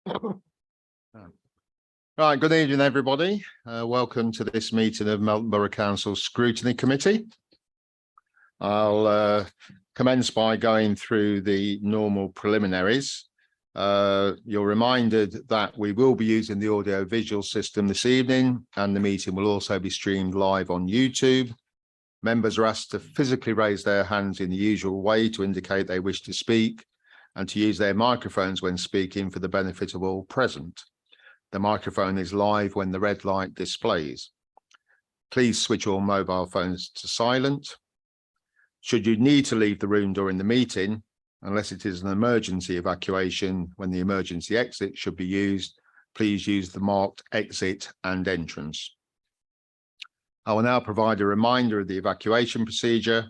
Right, good evening, everybody. Welcome to this meeting of Melton Borough Council Scrutiny Committee. I'll commence by going through the normal preliminaries. You're reminded that we will be using the audio-visual system this evening, and the meeting will also be streamed live on YouTube. Members are asked to physically raise their hands in the usual way to indicate they wish to speak, and to use their microphones when speaking for the benefit of all present. The microphone is live when the red light displays. Please switch all mobile phones to silent. Should you need to leave the room during the meeting, unless it is an emergency evacuation when the emergency exit should be used, please use the marked exit and entrance. I will now provide a reminder of the evacuation procedure.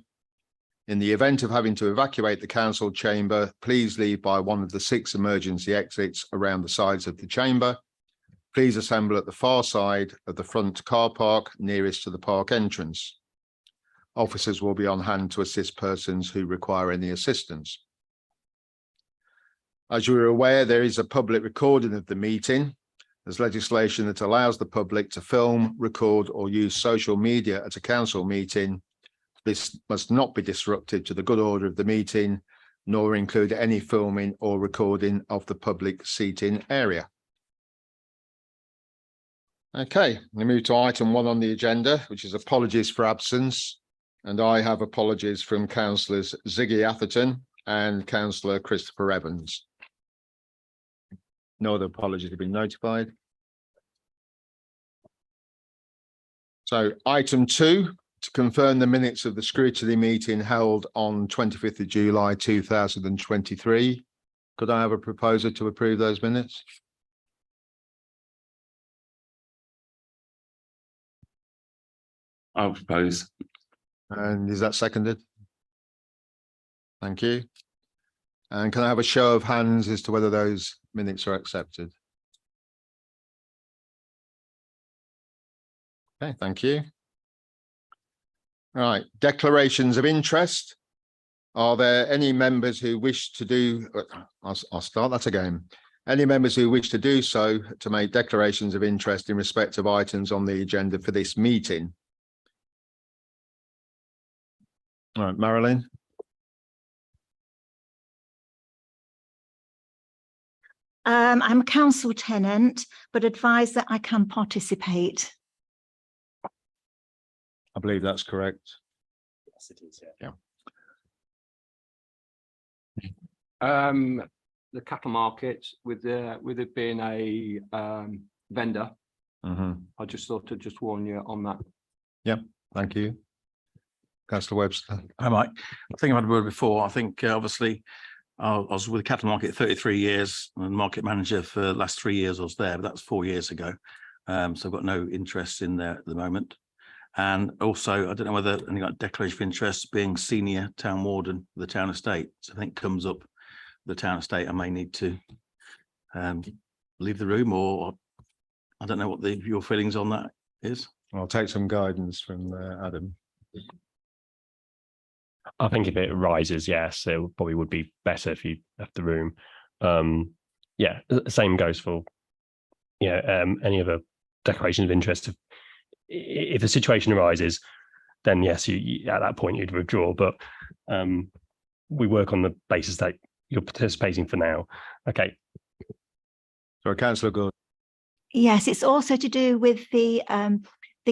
In the event of having to evacuate the council chamber, please leave by one of the 6 emergency exits around the sides of the chamber. Please assemble at the far side of the front car park nearest to the park entrance. Officers will be on hand to assist persons who require any assistance. As you are aware, there is a public recording of the meeting. There's legislation that allows the public to film, record, or use social media at a council meeting. This must not be disruptive to the good order of the meeting, nor include any filming or recording of the public seating area. Okay, we move to item 1 on the agenda, which is apologies for absence. And I have apologies from councillors Ziggy Atherton and councillor Christopher Evans. No other apologies have been notified. So item 2, to confirm the minutes of the scrutiny meeting held on 25th of July 2023. Could I have a proposer to approve those minutes? I'll propose. And is that seconded? Thank you. And can I have a show of hands as to whether those minutes are accepted? Okay, thank you. All right, declarations of interest. Are there any members who wish to do, I'll start that again. Any members who wish to do so to make declarations of interest in respect of items on the agenda for this meeting? All right, Marilyn. I'm a council tenant, but advise that I can participate. I believe that's correct. Yes, it is. Yeah. The cattle market, with it being a vendor, I just thought to just warn you on that. Yeah, thank you. Councillor Webster. Hi, Mike. I think I've had a word before. I think obviously I was with the cattle market 33 years and market manager for the last 3 years I was there, but that's 4 years ago. So I've got no interest in there at the moment. And also, I don't know whether any like declaration of interest being senior town warden of the town estate. So I think comes up the town estate. I may need to leave the room, or I don't know what your feelings on that is. I'll take some guidance from Adam. I think if it rises, yes, it probably would be better if you left the room. Yeah, the same goes for any other declaration of interest. If a situation arises, then yes, you at that point you'd withdraw. But we work on the basis that you're participating for now. Okay. So, Councillor Good. Yes, it's also to do with the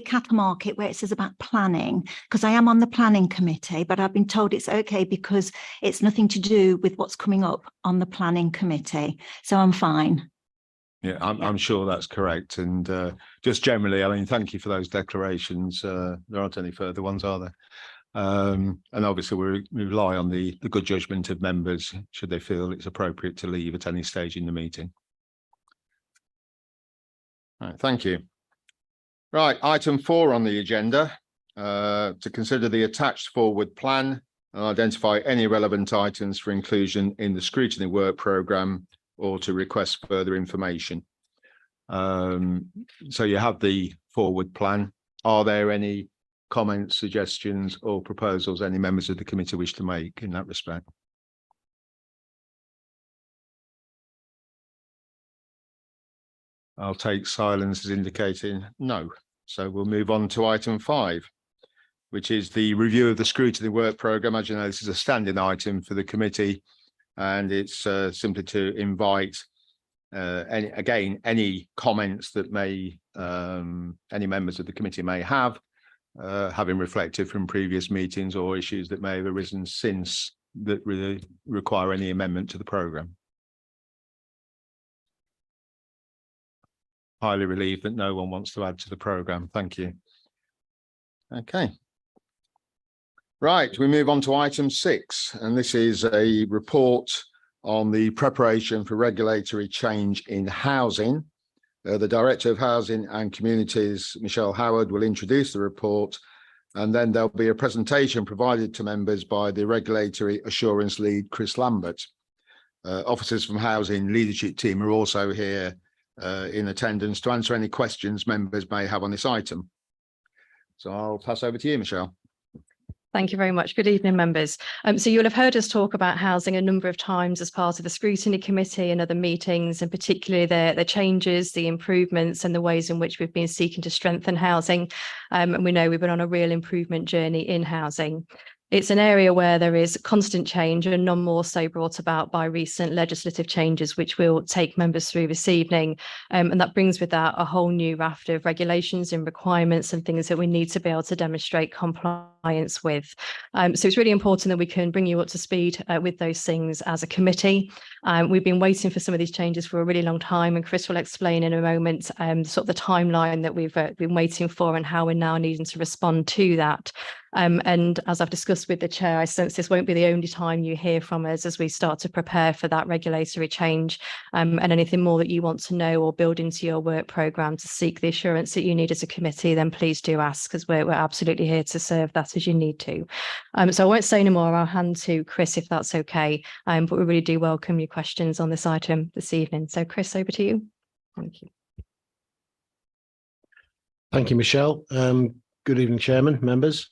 cattle market where it says about planning, because I am on the planning committee, but I've been told it's okay because it's nothing to do with what's coming up on the planning committee. So I'm fine. Yeah, I'm sure that's correct. And just generally, I mean, thank you for those declarations. There aren't any further ones, are there? And obviously we rely on the good judgment of members should they feel it's appropriate to leave at any stage in the meeting. All right, thank you. Right, item 4 on the agenda, to consider the attached forward plan and identify any relevant items for inclusion in the scrutiny work programme or to request further information. So you have the forward plan. Are there any comments, suggestions or proposals any members of the committee wish to make in that respect? I'll take silence as indicating no. So we'll move on to item 5, which is the review of the scrutiny work programme. As you know, this is a standing item for the committee, and it's simply to invite any comments that may any members of the committee may have, having reflected from previous meetings, or issues that may have arisen since that really require any amendment to the programme. Highly relieved that no one wants to add to the programme. Thank you. Okay. Right, we move on to item 6, and this is a report on the preparation for regulatory change in housing. The Director of Housing and Communities, Michelle Howard, will introduce the report, and then there'll be a presentation provided to members by the Regulatory Assurance Lead, Chris Lambert. Officers from Housing Leadership Team are also here in attendance to answer any questions members may have on this item. So I'll pass over to you, Michelle. Thank you very much. Good evening, members. So you'll have heard us talk about housing a number of times as part of the Scrutiny Committee and other meetings, and particularly the changes, the improvements and the ways in which we've been seeking to strengthen housing. And we know we've been on a real improvement journey in housing. It's an area where there is constant change, and none more so brought about by recent legislative changes, which we'll take members through this evening. And that brings with that a whole new raft of regulations and requirements and things that we need to be able to demonstrate compliance with. So it's really important that we can bring you up to speed with those things as a committee. We've been waiting for some of these changes for a really long time, and Chris will explain in a moment sort of the timeline that we've been waiting for and how we're now needing to respond to that. And as I've discussed with the chair, I sense this won't be the only time you hear from us as we start to prepare for that regulatory change, and anything more that you want to know or build into your work programme to seek the assurance that you need as a committee, then please do ask, because we're absolutely here to serve that as you need to. So I won't say any more. I'll hand to Chris if that's okay, but we really do welcome your questions on this item this evening. So Chris, over to you. Thank you. Thank you, Michelle. Good evening, Chairman, members.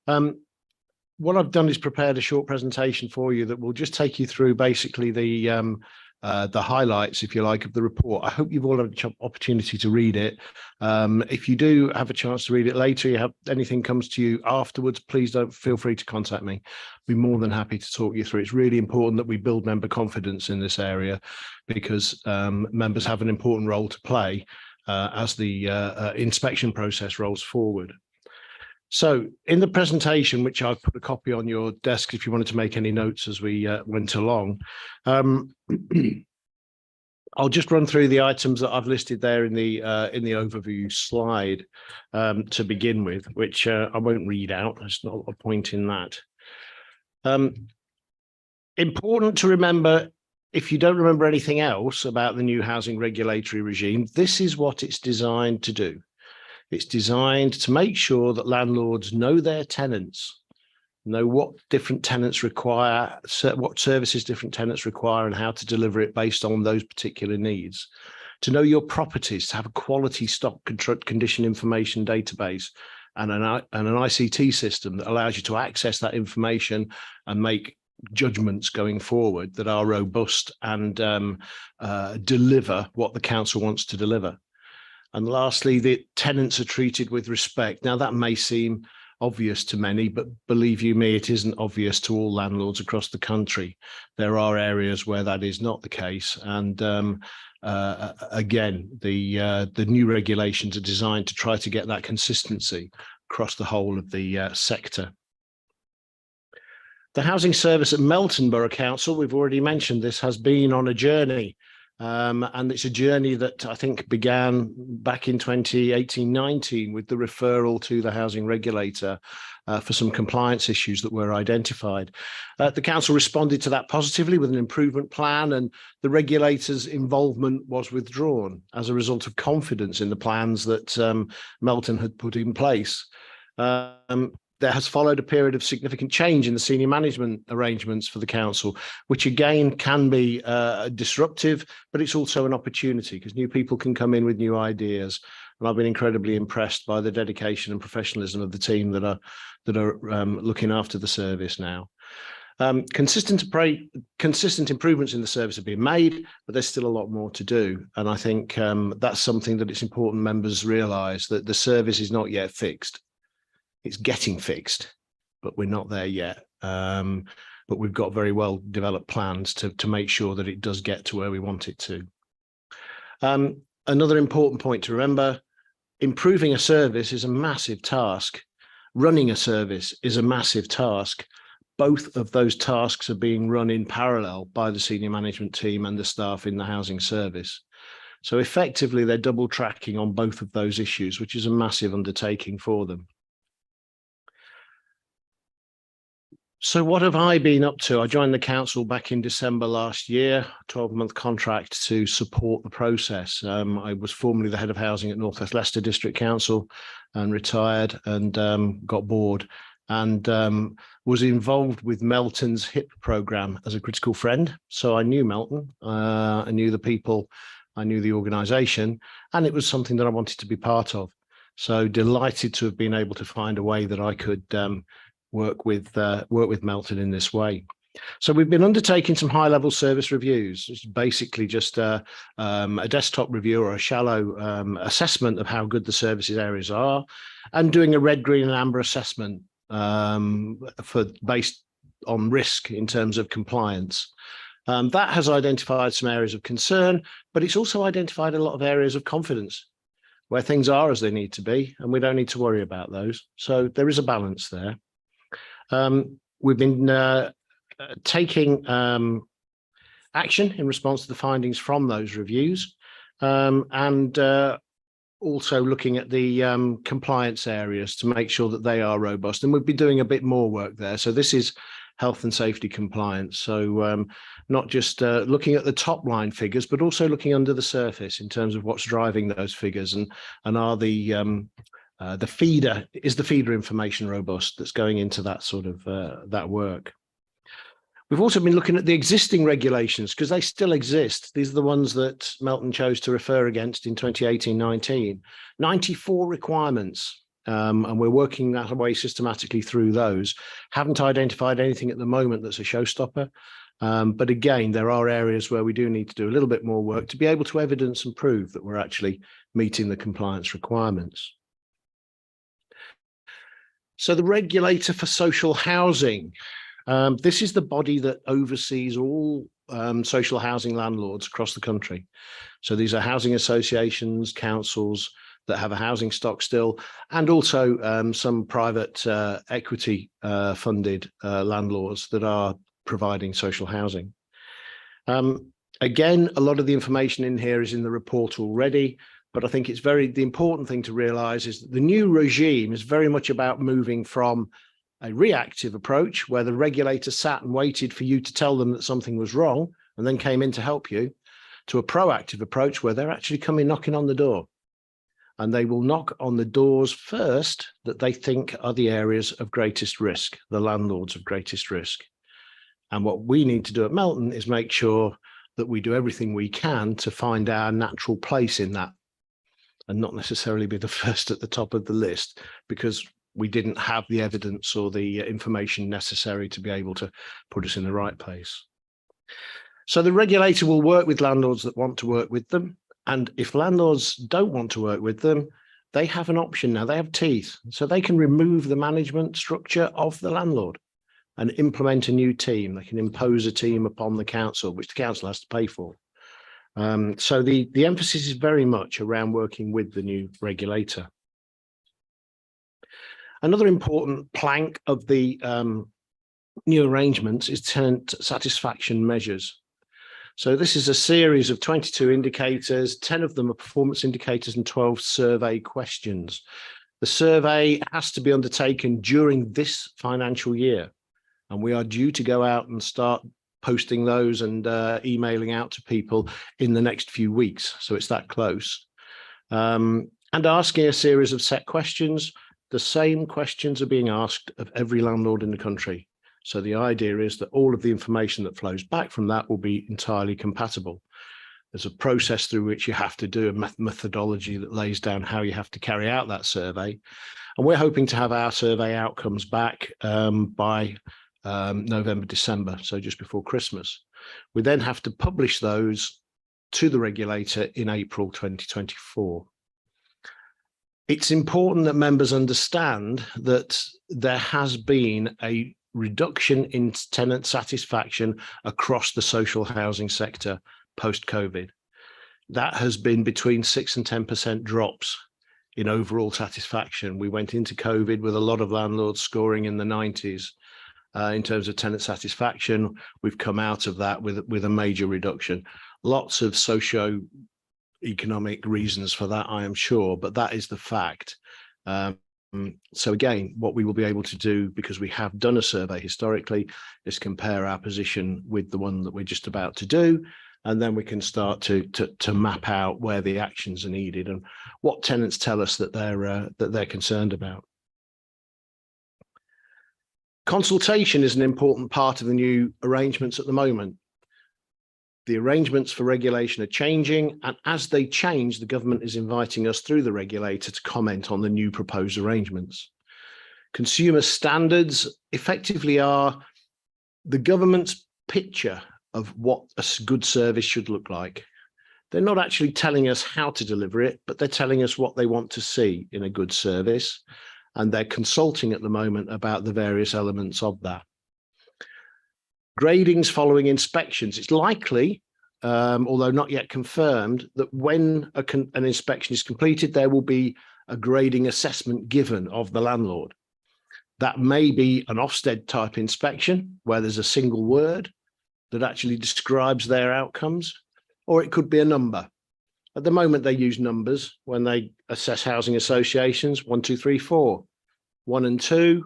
What I've done is prepared a short presentation for you that will just take you through basically the highlights, if you like, of the report. I hope you've all had an opportunity to read it. If you do have a chance to read it later, you have anything comes to you afterwards, please don't feel free to contact me. I'll be more than happy to talk you through. It's really important that we build member confidence in this area, because members have an important role to play as the inspection process rolls forward. So in the presentation, which I've put a copy on your desk if you wanted to make any notes as we went along, I'll just run through the items that I've listed there in the overview slide to begin with, which I won't read out. There's not a point in that. Important to remember, if you don't remember anything else about the new housing regulatory regime, this is what it's designed to do. It's designed to make sure that landlords know their tenants, know what different tenants require, what services different tenants require, and how to deliver it based on those particular needs. To know your properties, to have a quality stock condition information database and an ICT system that allows you to access that information and make judgments going forward that are robust and deliver what the council wants to deliver. And lastly, the tenants are treated with respect. Now, that may seem obvious to many, but believe you me, it isn't obvious to all landlords across the country. There are areas where that is not the case. And again, the new regulations are designed to try to get that consistency across the whole of the sector. The housing service at Melton Borough Council, we've already mentioned this, has been on a journey. And it's a journey that I think began back in 2018-19 with the referral to the housing regulator for some compliance issues that were identified. The council responded to that positively with an improvement plan, and the regulator's involvement was withdrawn as a result of confidence in the plans that Melton had put in place. There has followed a period of significant change in the senior management arrangements for the council, which again can be disruptive, but it's also an opportunity because new people can come in with new ideas. And I've been incredibly impressed by the dedication and professionalism of the team that are looking after the service now. Consistent improvements in the service have been made, but there's still a lot more to do. And I think that's something that it's important members realise, that the service is not yet fixed. It's getting fixed, but we're not there yet. But we've got very well developed plans to make sure that it does get to where we want it to. Another important point to remember, improving a service is a massive task. Running a service is a massive task. Both of those tasks are being run in parallel by the senior management team and the staff in the housing service. So effectively, they're double tracking on both of those issues, which is a massive undertaking for them. So what have I been up to? I joined the council back in December last year, 12-month contract to support the process. I was formerly the head of housing at North West Leicester District Council and retired and got bored, and was involved with Melton's HIP programme as a critical friend. So I knew Melton, I knew the people, I knew the organisation, and it was something that I wanted to be part of. So delighted to have been able to find a way that I could work with Melton in this way. So we've been undertaking some high-level service reviews. It's basically just a desktop review or a shallow assessment of how good the services areas are, and doing a red, green and amber assessment based on risk in terms of compliance. That has identified some areas of concern, but it's also identified a lot of areas of confidence where things are as they need to be, and we don't need to worry about those. So there is a balance there. We've been taking action in response to the findings from those reviews, and also looking at the compliance areas to make sure that they are robust. And we'll be doing a bit more work there. So this is health and safety compliance. So not just looking at the top line figures, but also looking under the surface in terms of what's driving those figures, and are the feeder, is the feeder information robust that's going into that sort of that work. We've also been looking at the existing regulations, because they still exist. These are the ones that Melton chose to refer against in 2018-19. 94 requirements, and we're working that way systematically through those. Haven't identified anything at the moment that's a showstopper. But again, there are areas where we do need to do a little bit more work to be able to evidence and prove that we're actually meeting the compliance requirements. So the regulator for social housing. This is the body that oversees all social housing landlords across the country. So these are housing associations, councils that have a housing stock still, and also some private equity funded landlords that are providing social housing. Again, a lot of the information in here is in the report already, but I think it's the important thing to realise is that the new regime is very much about moving from a reactive approach, where the regulator sat and waited for you to tell them that something was wrong and then came in to help you, to a proactive approach where they're actually coming knocking on the door. And they will knock on the doors first that they think are the areas of greatest risk, the landlords of greatest risk. And what we need to do at Melton is make sure that we do everything we can to find our natural place in that, and not necessarily be the first at the top of the list, because we didn't have the evidence or the information necessary to be able to put us in the right place. So the regulator will work with landlords that want to work with them. And if landlords don't want to work with them, they have an option now. They have teeth. So they can remove the management structure of the landlord and implement a new team. They can impose a team upon the council, which the council has to pay for. So the emphasis is very much around working with the new regulator. Another important plank of the new arrangements is tenant satisfaction measures. So this is a series of 22 indicators, 10 of them are performance indicators and 12 survey questions. The survey has to be undertaken during this financial year, and we are due to go out and start posting those and emailing out to people in the next few weeks. So it's that close. And asking a series of set questions. The same questions are being asked of every landlord in the country. So the idea is that all of the information that flows back from that will be entirely compatible. There's a process through which you have to do a methodology that lays down how you have to carry out that survey. And we're hoping to have our survey outcomes back by November, December, so just before Christmas. We then have to publish those to the regulator in April 2024. It's important that members understand that there has been a reduction in tenant satisfaction across the social housing sector post-COVID. That has been between 6 and 10% drops in overall satisfaction. We went into COVID with a lot of landlords scoring in the 90s in terms of tenant satisfaction. We've come out of that with a major reduction. Lots of socio-economic reasons for that, I am sure, but that is the fact. So again, what we will be able to do, because we have done a survey historically, is compare our position with the one that we're just about to do, and then we can start to map out where the actions are needed and what tenants tell us that they're concerned about. Consultation is an important part of the new arrangements at the moment. The arrangements for regulation are changing, and as they change, the government is inviting us through the regulator to comment on the new proposed arrangements. Consumer standards effectively are the government's picture of what a good service should look like. They're not actually telling us how to deliver it, but they're telling us what they want to see in a good service, and they're consulting at the moment about the various elements of that. Gradings following inspections. It's likely, although not yet confirmed, that when an inspection is completed, there will be a grading assessment given of the landlord. That may be an Ofsted type inspection where there's a single word that actually describes their outcomes, or it could be a number. At the moment, they use numbers when they assess housing associations: 1, 2, 3, 4. 1 and 2,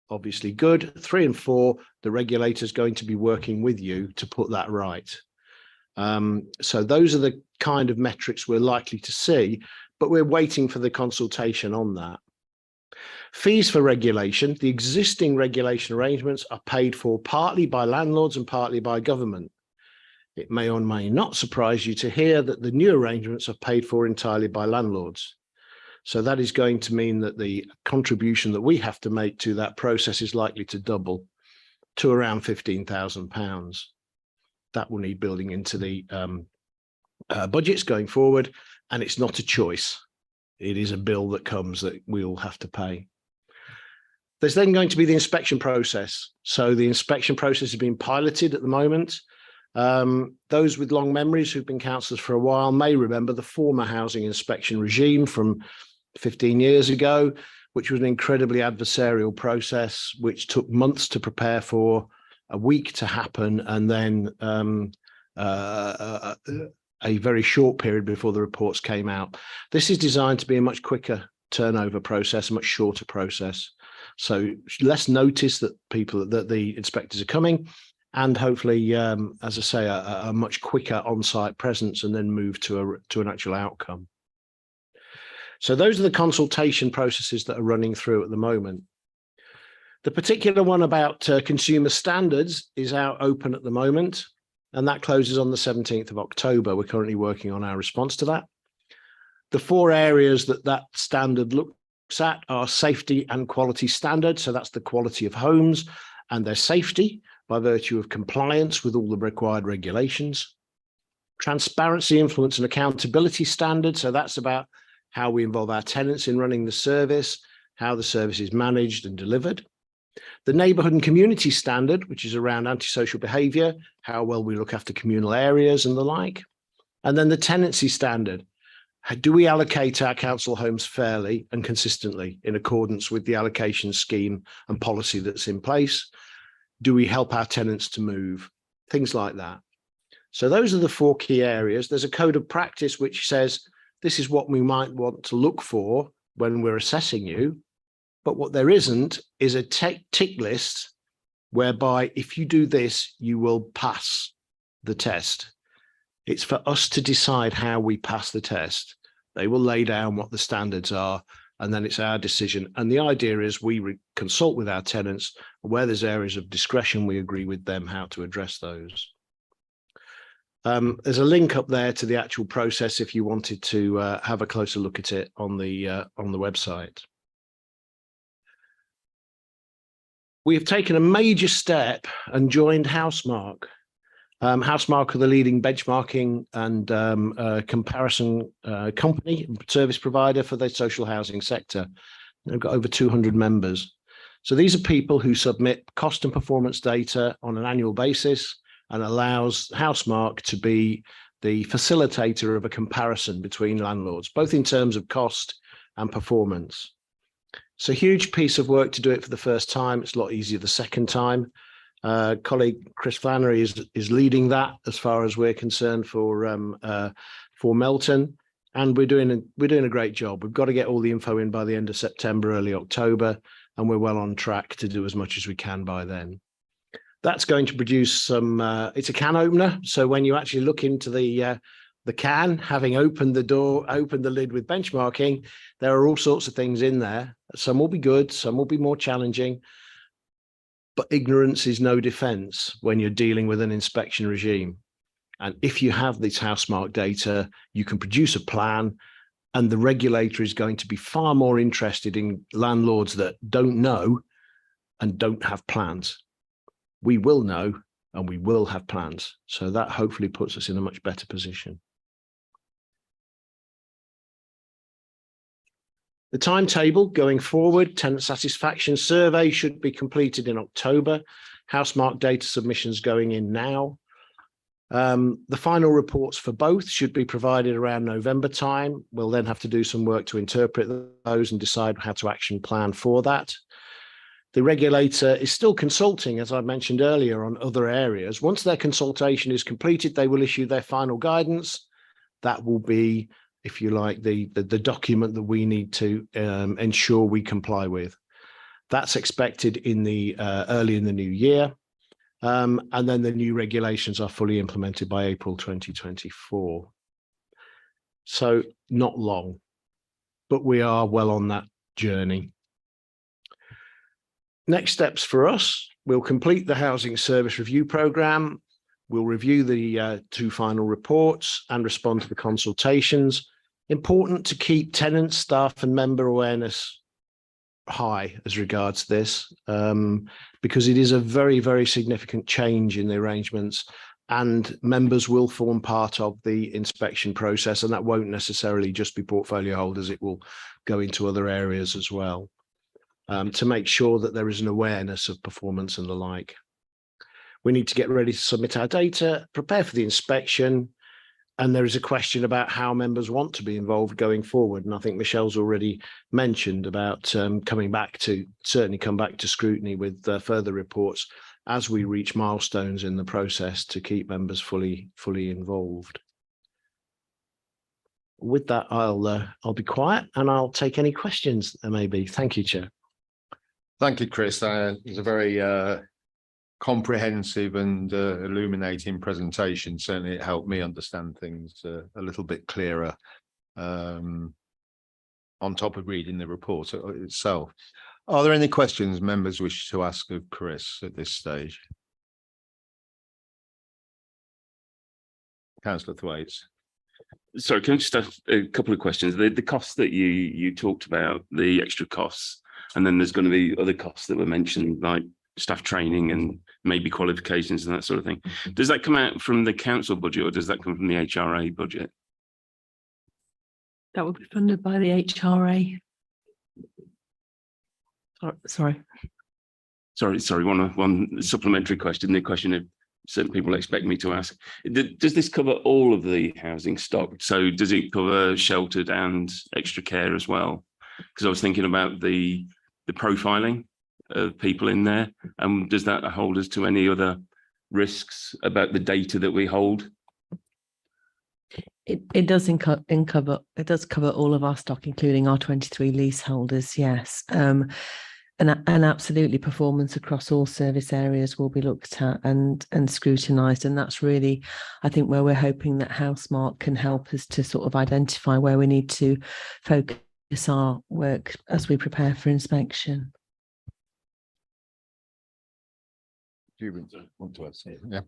obviously good. 3 and 4, the regulator is going to be working with you to put that right. So those are the kind of metrics we're likely to see, but we're waiting for the consultation on that. Fees for regulation. The existing regulation arrangements are paid for partly by landlords and partly by government. It may or may not surprise you to hear that the new arrangements are paid for entirely by landlords. So that is going to mean that the contribution that we have to make to that process is likely to double to around £15,000. That will need building into the budgets going forward, and it's not a choice. It is a bill that comes that we all have to pay. There's then going to be the inspection process. So the inspection process is being piloted at the moment. Those with long memories who've been councillors for a while may remember the former housing inspection regime from 15 years ago, which was an incredibly adversarial process, which took months to prepare for, a week to happen, and then a very short period before the reports came out. This is designed to be a much quicker turnover process, a much shorter process. So less notice that the inspectors are coming, and hopefully, as I say, a much quicker on-site presence, and then move to an actual outcome. So those are the consultation processes that are running through at the moment. The particular one about consumer standards is out open at the moment, and that closes on the 17th of October. We're currently working on our response to that. The 4 areas that standard looks at are safety and quality standards. So that's the quality of homes and their safety by virtue of compliance with all the required regulations. Transparency, influence and accountability standards. So that's about how we involve our tenants in running the service, how the service is managed and delivered. The neighbourhood and community standard, which is around antisocial behaviour, how well we look after communal areas and the like. And then the tenancy standard. Do we allocate our council homes fairly and consistently in accordance with the allocation scheme and policy that's in place? Do we help our tenants to move? Things like that. So those are the 4 key areas. There's a code of practice which says this is what we might want to look for when we're assessing you. But what there isn't is a tick list whereby if you do this, you will pass the test. It's for us to decide how we pass the test. They will lay down what the standards are, and then it's our decision. And the idea is we consult with our tenants. Where there's areas of discretion, we agree with them how to address those. There's a link up there to the actual process if you wanted to have a closer look at it on the website. We have taken a major step and joined Housemark. Housemark are the leading benchmarking and comparison company, service provider for the social housing sector. They've got over 200 members. So these are people who submit cost and performance data on an annual basis and allows Housemark to be the facilitator of a comparison between landlords, both in terms of cost and performance. It's a huge piece of work to do it for the first time. It's a lot easier the second time. Colleague Chris Flannery is leading that as far as we're concerned for Melton, and we're doing a great job. We've got to get all the info in by the end of September, early October, and we're well on track to do as much as we can by then. That's going to produce some. It's a can opener, so when you actually look into the can, having opened the door, opened the lid with benchmarking, there are all sorts of things in there. Some will be good, some will be more challenging. But ignorance is no defense when you're dealing with an inspection regime. And if you have this Housemark data, you can produce a plan, and the regulator is going to be far more interested in landlords that don't know and don't have plans. We will know and we will have plans. So that hopefully puts us in a much better position. The timetable going forward, tenant satisfaction survey should be completed in October. Housemark data submissions going in now. The final reports for both should be provided around November time. We'll then have to do some work to interpret those and decide how to action plan for that. The regulator is still consulting, as I mentioned earlier, on other areas. Once their consultation is completed, they will issue their final guidance. That will be, if you like, the document that we need to ensure we comply with. That's expected in the early in the new year. And then the new regulations are fully implemented by April 2024. So not long, but we are well on that journey. Next steps for us, we'll complete the housing service review programme. We'll review the 2 final reports and respond to the consultations. Important to keep tenants, staff and member awareness high as regards this, because it is a very, very significant change in the arrangements, and members will form part of the inspection process, and that won't necessarily just be portfolio holders, it will go into other areas as well, to make sure that there is an awareness of performance and the like. We need to get ready to submit our data, prepare for the inspection, and there is a question about how members want to be involved going forward. And I think Michelle's already mentioned about come back to scrutiny with further reports as we reach milestones in the process to keep members fully involved. With that, I'll be quiet and I'll take any questions there may be. Thank you, Chair. Thank you, Chris. It was a very comprehensive and illuminating presentation. Certainly it helped me understand things a little bit clearer on top of reading the report itself. Are there any questions members wish to ask of Chris at this stage? Councillor Thwaites. Sorry, can I just ask a couple of questions? The costs that you talked about, the extra costs, and then there's going to be other costs that were mentioned, like staff training and maybe qualifications and that sort of thing. Does that come out from the council budget or does that come from the HRA budget? That would be funded by the HRA. Sorry. One supplementary question. The question that certain people expect me to ask: does this cover all of the housing stock? So does it cover sheltered and extra care as well? Because I was thinking about the profiling of people in there, and does that hold us to any other risks about the data that we hold? It does cover all of our stock, including our 23 leaseholders. Yes, and absolutely, performance across all service areas will be looked at and scrutinised, and that's really, I think, where we're hoping that Housemark can help us to sort of identify where we need to focus our work as we prepare for inspection. Do you want to add something? Yeah.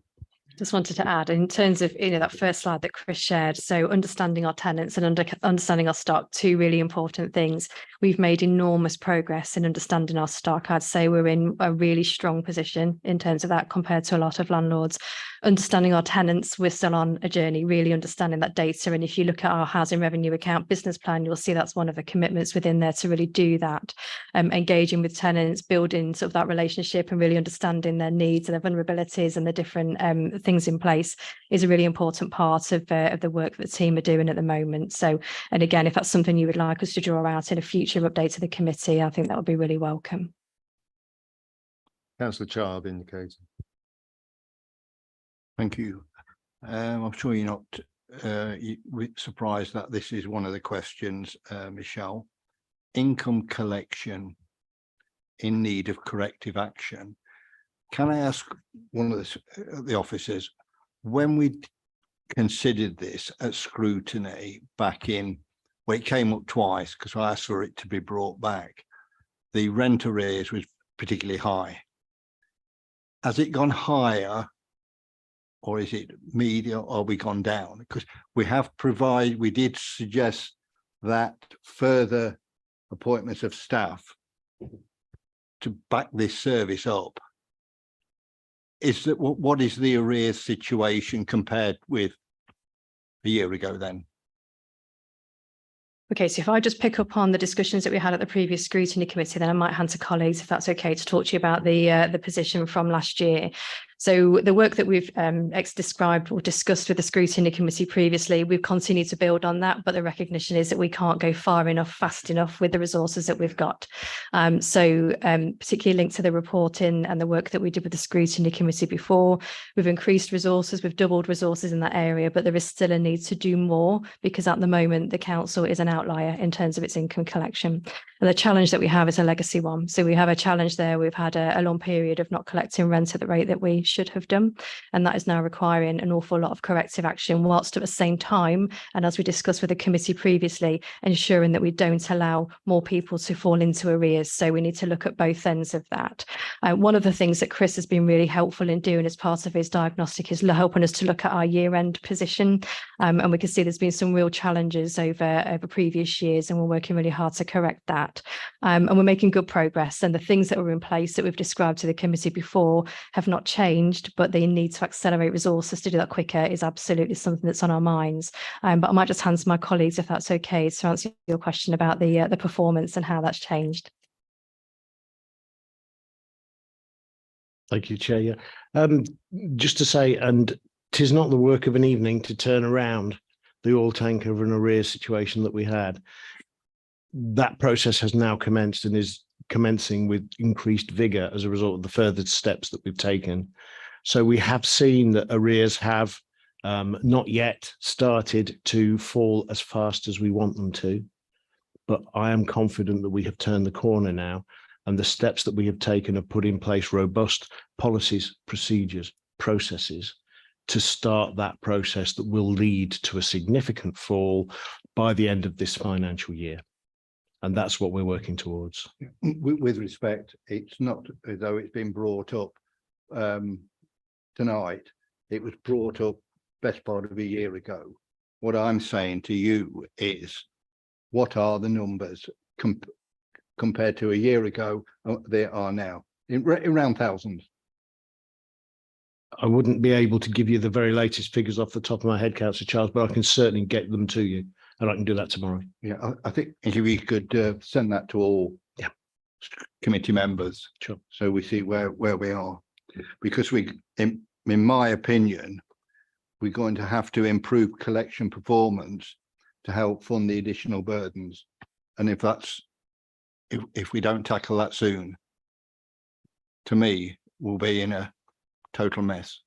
Just wanted to add in terms of, that first slide that Chris shared. So understanding our tenants and understanding our stock, two really important things. We've made enormous progress in understanding our stock. I'd say we're in a really strong position in terms of that compared to a lot of landlords. Understanding our tenants, we're still on a journey, really understanding that data. And if you look at our housing revenue account business plan, you'll see that's one of the commitments within there to really do that. Engaging with tenants, building sort of that relationship and really understanding their needs and their vulnerabilities and the different things in place is a really important part of the work that the team are doing at the moment. So, and again, if that's something you would like us to draw out in a future update to the committee, I think that would be really welcome. Councillor Child indicated. Thank you. I'm sure you're not surprised that this is one of the questions, Michelle. Income collection in need of corrective action. Can I ask one of the officers, when we considered this at scrutiny back in, well, it came up twice because I asked for it to be brought back. The rent arrears was particularly high. Has it gone higher, or is it medium, or have we gone down? Because we did suggest that further appointments of staff to back this service up. Is that what is the arrears situation compared with a year ago then? Okay, so if I just pick up on the discussions that we had at the previous scrutiny committee, then I might hand to colleagues if that's okay to talk to you about the position from last year. So the work that we've described or discussed with the scrutiny committee previously, we've continued to build on that, but the recognition is that we can't go far enough, fast enough with the resources that we've got. Particularly linked to the reporting and the work that we did with the scrutiny committee before, we've increased resources, we've doubled resources in that area, but there is still a need to do more because at the moment the council is an outlier in terms of its income collection. And the challenge that we have is a legacy one. So we have a challenge there. We've had a long period of not collecting rent at the rate that we should have done. And that is now requiring an awful lot of corrective action, whilst at the same time, and as we discussed with the committee previously, ensuring that we don't allow more people to fall into arrears. So we need to look at both ends of that. One of the things that Chris has been really helpful in doing as part of his diagnostic is helping us to look at our year-end position. And we can see there's been some real challenges over previous years, and we're working really hard to correct that. And we're making good progress. And the things that were in place that we've described to the committee before have not changed, but the need to accelerate resources to do that quicker is absolutely something that's on our minds. But I might just hand to my colleagues, if that's okay, to answer your question about the performance and how that's changed. Thank you, Chair. Just to say, and 'tis not the work of an evening to turn around the oil tanker of an arrears situation that we had. That process has now commenced and is commencing with increased vigour as a result of the further steps that we've taken. So we have seen that arrears have not yet started to fall as fast as we want them to, but I am confident that we have turned the corner now, and the steps that we have taken have put in place robust policies, procedures, processes to start that process that will lead to a significant fall by the end of this financial year. And that's what we're working towards. With respect, it's not as though it's been brought up tonight. It was brought up best part of a year ago. What I'm saying to you is, what are the numbers compared to a year ago? There are now around thousands. I wouldn't be able to give you the very latest figures off the top of my head, Councillor Charles, but I can certainly get them to you, and I can do that tomorrow. Yeah, I think if we could send that to all committee members, sure, so we see where we are, because in my opinion, we're going to have to improve collection performance to help fund the additional burdens, and if we don't tackle that soon, to me, we'll be in a total mess.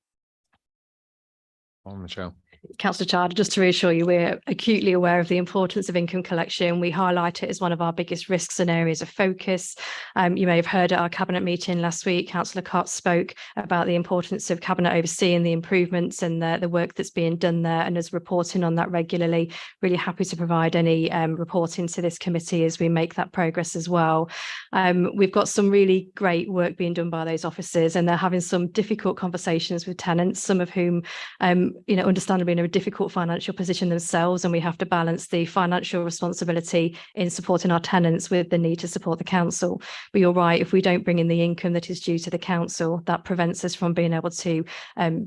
On Michelle. Councillor Child, just to reassure you, we're acutely aware of the importance of income collection. We highlight it as one of our biggest risks and areas of focus. You may have heard at our Cabinet meeting last week, Councillor Cox spoke about the importance of Cabinet overseeing the improvements and the work that's being done there, and is reporting on that regularly. Really happy to provide any reporting to this committee as we make that progress as well. We've got some really great work being done by those officers, and they're having some difficult conversations with tenants, some of whom, understandably in a difficult financial position themselves, and we have to balance the financial responsibility in supporting our tenants with the need to support the council. But you're right, if we don't bring in the income that is due to the council, that prevents us from being able to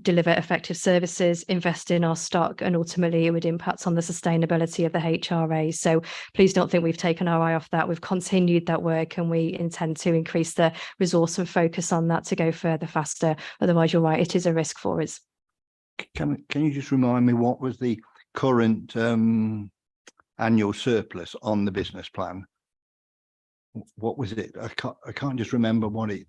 deliver effective services, invest in our stock, and ultimately it would impact on the sustainability of the HRA. So please don't think we've taken our eye off that. We've continued that work, and we intend to increase the resource and focus on that to go further faster. Otherwise, you're right, it is a risk for us. Can you just remind me what was the current annual surplus on the business plan? What was it? I can't just remember what it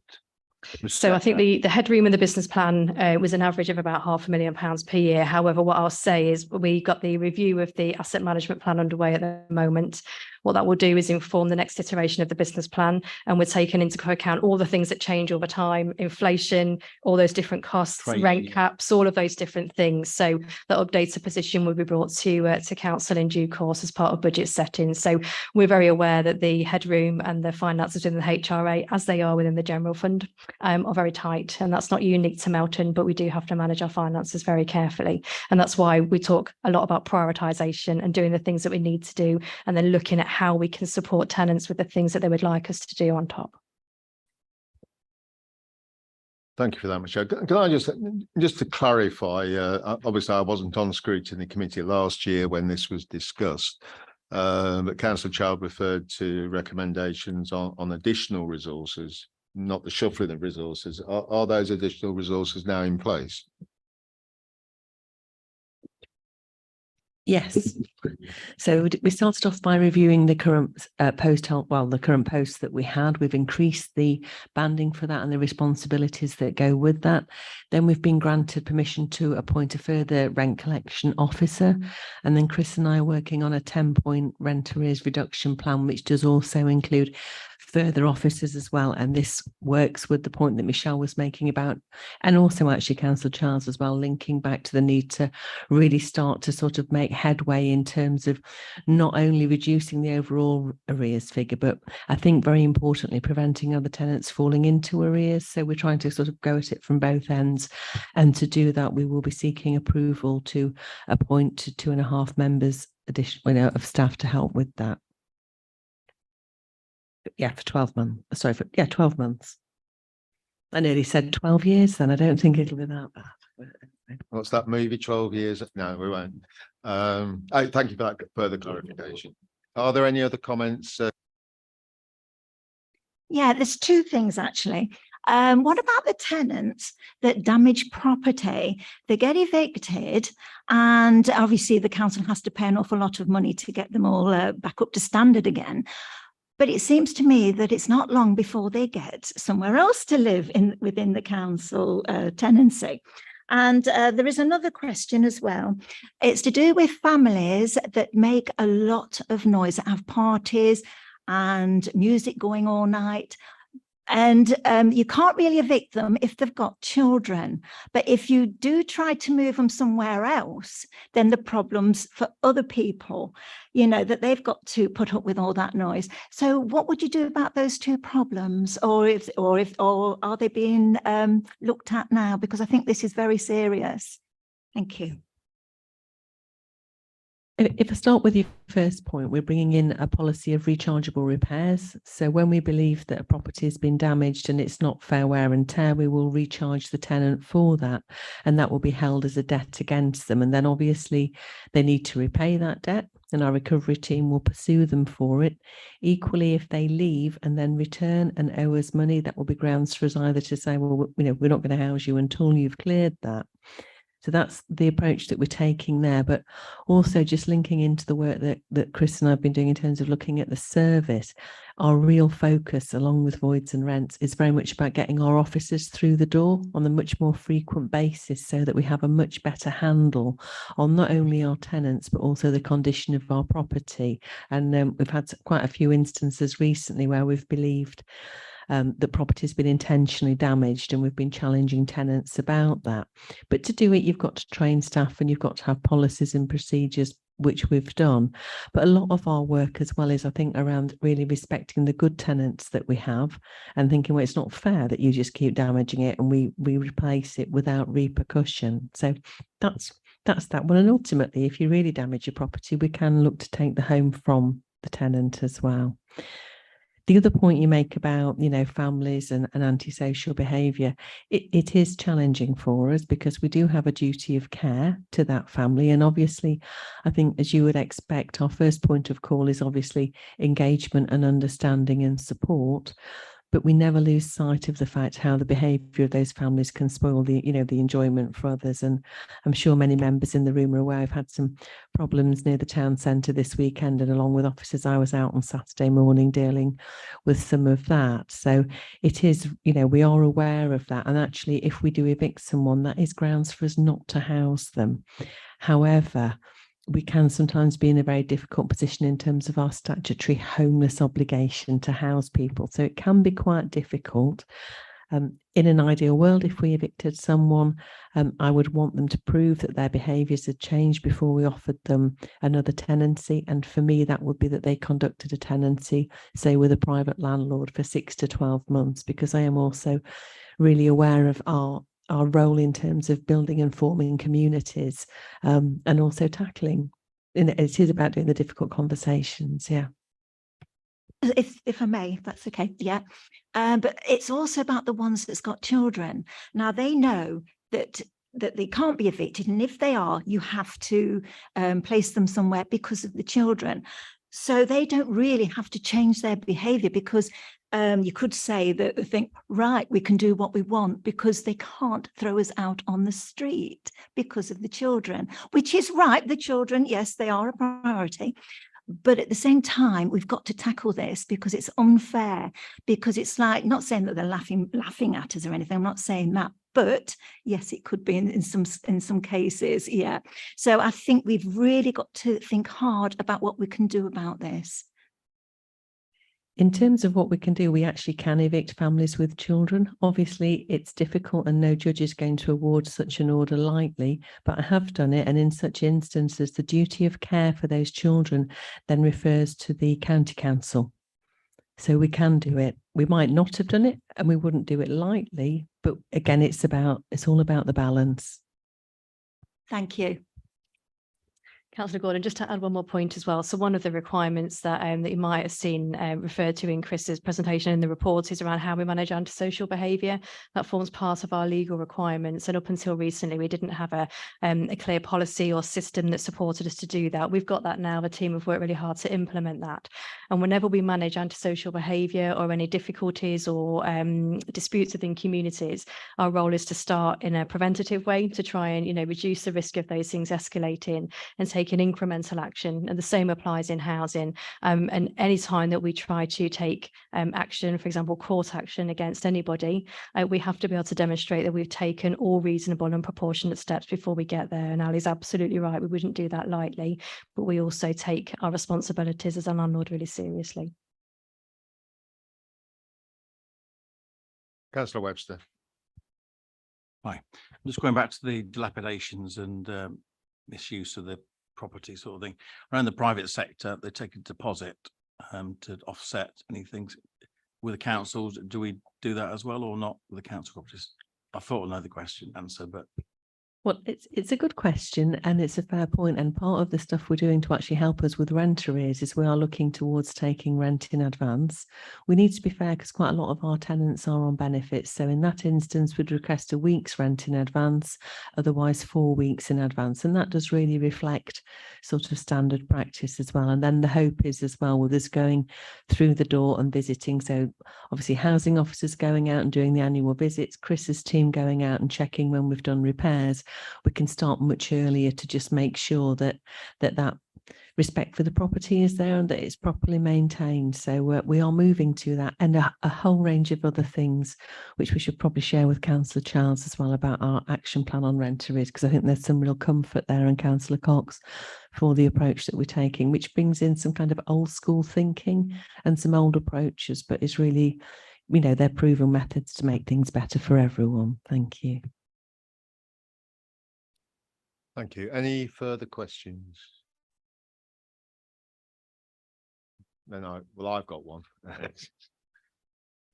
was. So I think the headroom in the business plan was an average of about £500,000 per year. However, what I'll say is we got the review of the asset management plan underway at the moment. What that will do is inform the next iteration of the business plan, and we're taking into account all the things that change over time, inflation, all those different costs, rent caps, all of those different things. So the updated position will be brought to council in due course as part of budget settings. So we're very aware that the headroom and the finances within the HRA, as they are within the general fund, are very tight, and that's not unique to Melton, but we do have to manage our finances very carefully. And that's why we talk a lot about prioritisation and doing the things that we need to do, and then looking at how we can support tenants with the things that they would like us to do on top. Thank you for that, Michelle. Can I just to clarify, obviously I wasn't on Scrutiny Committee last year when this was discussed, but Councillor Child referred to recommendations on additional resources, not the shuffling of resources. Are those additional resources now in place? Yes. So we started off by reviewing the current the current posts that we had. We've increased the banding for that and the responsibilities that go with that. Then we've been granted permission to appoint a further rent collection officer. And then Chris and I are working on a 10-point rent arrears reduction plan, which does also include further officers as well. And this works with the point that Michelle was making about, and also actually Councillor Charles as well, linking back to the need to really start to sort of make headway in terms of not only reducing the overall arrears figure, but I think very importantly, preventing other tenants falling into arrears. So we're trying to sort of go at it from both ends. And to do that, we will be seeking approval to appoint 2.5 members additional of staff to help with that. Yeah, for 12 months. Sorry, 12 months. I nearly said 12 years then. I don't think it'll be that bad. What's that movie, 12 years? No, we won't. Thank you for that further clarification. Are there any other comments? Yeah, there's two things actually. What about the tenants that damage property? They get evicted, and obviously the council has to pay an awful lot of money to get them all back up to standard again. But it seems to me that it's not long before they get somewhere else to live within the council tenancy. And there is another question as well. It's to do with families that make a lot of noise, that have parties and music going all night. And you can't really evict them if they've got children. But if you do try to move them somewhere else, then the problems for other people, that they've got to put up with all that noise. So what would you do about those two problems? Or are they being looked at now? Because I think this is very serious. Thank you. If I start with your first point, we're bringing in a policy of rechargeable repairs. So when we believe that a property has been damaged and it's not fair wear and tear, we will recharge the tenant for that. And that will be held as a debt against them. And then obviously they need to repay that debt, and our recovery team will pursue them for it. Equally, if they leave and then return and owe us money, that will be grounds for us either to say, well, we're not going to house you until you've cleared that. So that's the approach that we're taking there, but also just linking into the work that Chris and I have been doing in terms of looking at the service. Our real focus, along with voids and rents, is very much about getting our officers through the door on a much more frequent basis so that we have a much better handle on not only our tenants, but also the condition of our property. And we've had quite a few instances recently where we've believed the property has been intentionally damaged, and we've been challenging tenants about that. But to do it, you've got to train staff and you've got to have policies and procedures, which we've done. But a lot of our work as well is, I think, around really respecting the good tenants that we have and thinking, well, it's not fair that you just keep damaging it and we replace it without repercussion. So that's that one. And ultimately, if you really damage your property, we can look to take the home from the tenant as well. The other point you make about, families and antisocial behaviour, it is challenging for us because we do have a duty of care to that family. And obviously, I think, as you would expect, our first point of call is obviously engagement and understanding and support. But we never lose sight of the fact how the behaviour of those families can spoil the enjoyment for others. And I'm sure many members in the room are aware I've had some problems near the town centre this weekend, and along with officers, I was out on Saturday morning dealing with some of that. So it is, we are aware of that. And actually, if we do evict someone, that is grounds for us not to house them. However, we can sometimes be in a very difficult position in terms of our statutory homeless obligation to house people. So it can be quite difficult. In an ideal world, if we evicted someone, I would want them to prove that their behaviours had changed before we offered them another tenancy. And for me, that would be that they conducted a tenancy, say, with a private landlord for 6 to 12 months, because I am also really aware of our role in terms of building and forming communities, and also tackling. It is about doing the difficult conversations. Yeah. If I may, if that's okay. Yeah. But it's also about the ones that's got children. Now they know that they can't be evicted. And if they are, you have to place them somewhere because of the children. So they don't really have to change their behaviour, because you could say that they think, right, we can do what we want because they can't throw us out on the street because of the children, which is right. The children, yes, they are a priority. But at the same time, we've got to tackle this because it's unfair, because it's like, not saying that they're laughing at us or anything. I'm not saying that. But yes, it could be in some cases. Yeah. So I think we've really got to think hard about what we can do about this. In terms of what we can do, we actually can evict families with children. Obviously, it's difficult and no judge is going to award such an order lightly, but I have done it. And in such instances, the duty of care for those children then refers to the county council. So we can do it. We might not have done it and we wouldn't do it lightly, but again, it's all about the balance. Thank you. Councillor Gordon, just to add one more point as well. So one of the requirements that you might have seen referred to in Chris's presentation in the report is around how we manage antisocial behaviour. That forms part of our legal requirements. And up until recently, we didn't have a clear policy or system that supported us to do that. We've got that now. The team have worked really hard to implement that. And whenever we manage antisocial behaviour or any difficulties or disputes within communities, our role is to start in a preventative way to try and, reduce the risk of those things escalating and take an incremental action. And the same applies in housing. And any time that we try to take action, for example, court action against anybody, we have to be able to demonstrate that we've taken all reasonable and proportionate steps before we get there. And Ali's absolutely right. We wouldn't do that lightly, but we also take our responsibilities as a landlord really seriously. Councillor Webster. Hi, I'm just going back to the dilapidations and misuse of the property sort of thing. Around the private sector, they take a deposit to offset anything. With the councils, do we do that as well or not with the council properties? I thought I know the answer, but Well, it's a good question and it's a fair point. And part of the stuff we're doing to actually help us with rent arrears is we are looking towards taking rent in advance. We need to be fair because quite a lot of our tenants are on benefits. So in that instance, we'd request a week's rent in advance, otherwise 4 weeks in advance. And that does really reflect sort of standard practice as well. And then the hope is as well with us going through the door and visiting. So obviously housing officers going out and doing the annual visits, Chris's team going out and checking when we've done repairs. we can start much earlier to just make sure that respect for the property is there and that it's properly maintained. So we are moving to that, and a whole range of other things which we should probably share with Councillor Childs as well about our action plan on rent arrears, because I think there's some real comfort there, and Councillor Cox for the approach that we're taking, which brings in some kind of old school thinking and some old approaches, but it's really, you know, they're proven methods to make things better for everyone. Thank you. Thank you. Any further questions? Then I've got one.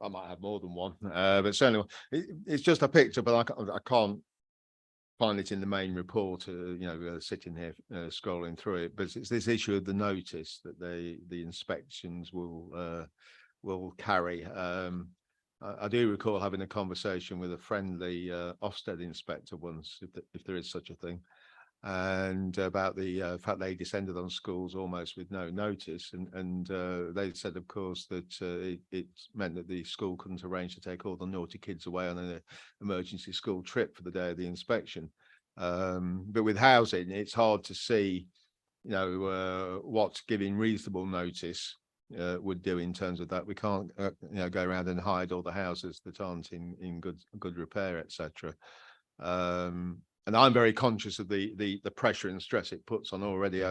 I might have more than one, but certainly it's just a picture, but I can't find it in the main report. Sitting here scrolling through it, but it's this issue of the notice that the inspections will carry. I do recall having a conversation with a friendly Ofsted inspector once, if there is such a thing, and about the fact they descended on schools almost with no notice, and they said, of course, that it meant that the school couldn't arrange to take all the naughty kids away on an emergency school trip for the day of the inspection. But with housing, it's hard to see, what giving reasonable notice would do in terms of that. We can't go around and hide all the houses that aren't in good repair, etc. And I'm very conscious of the pressure and stress it puts on already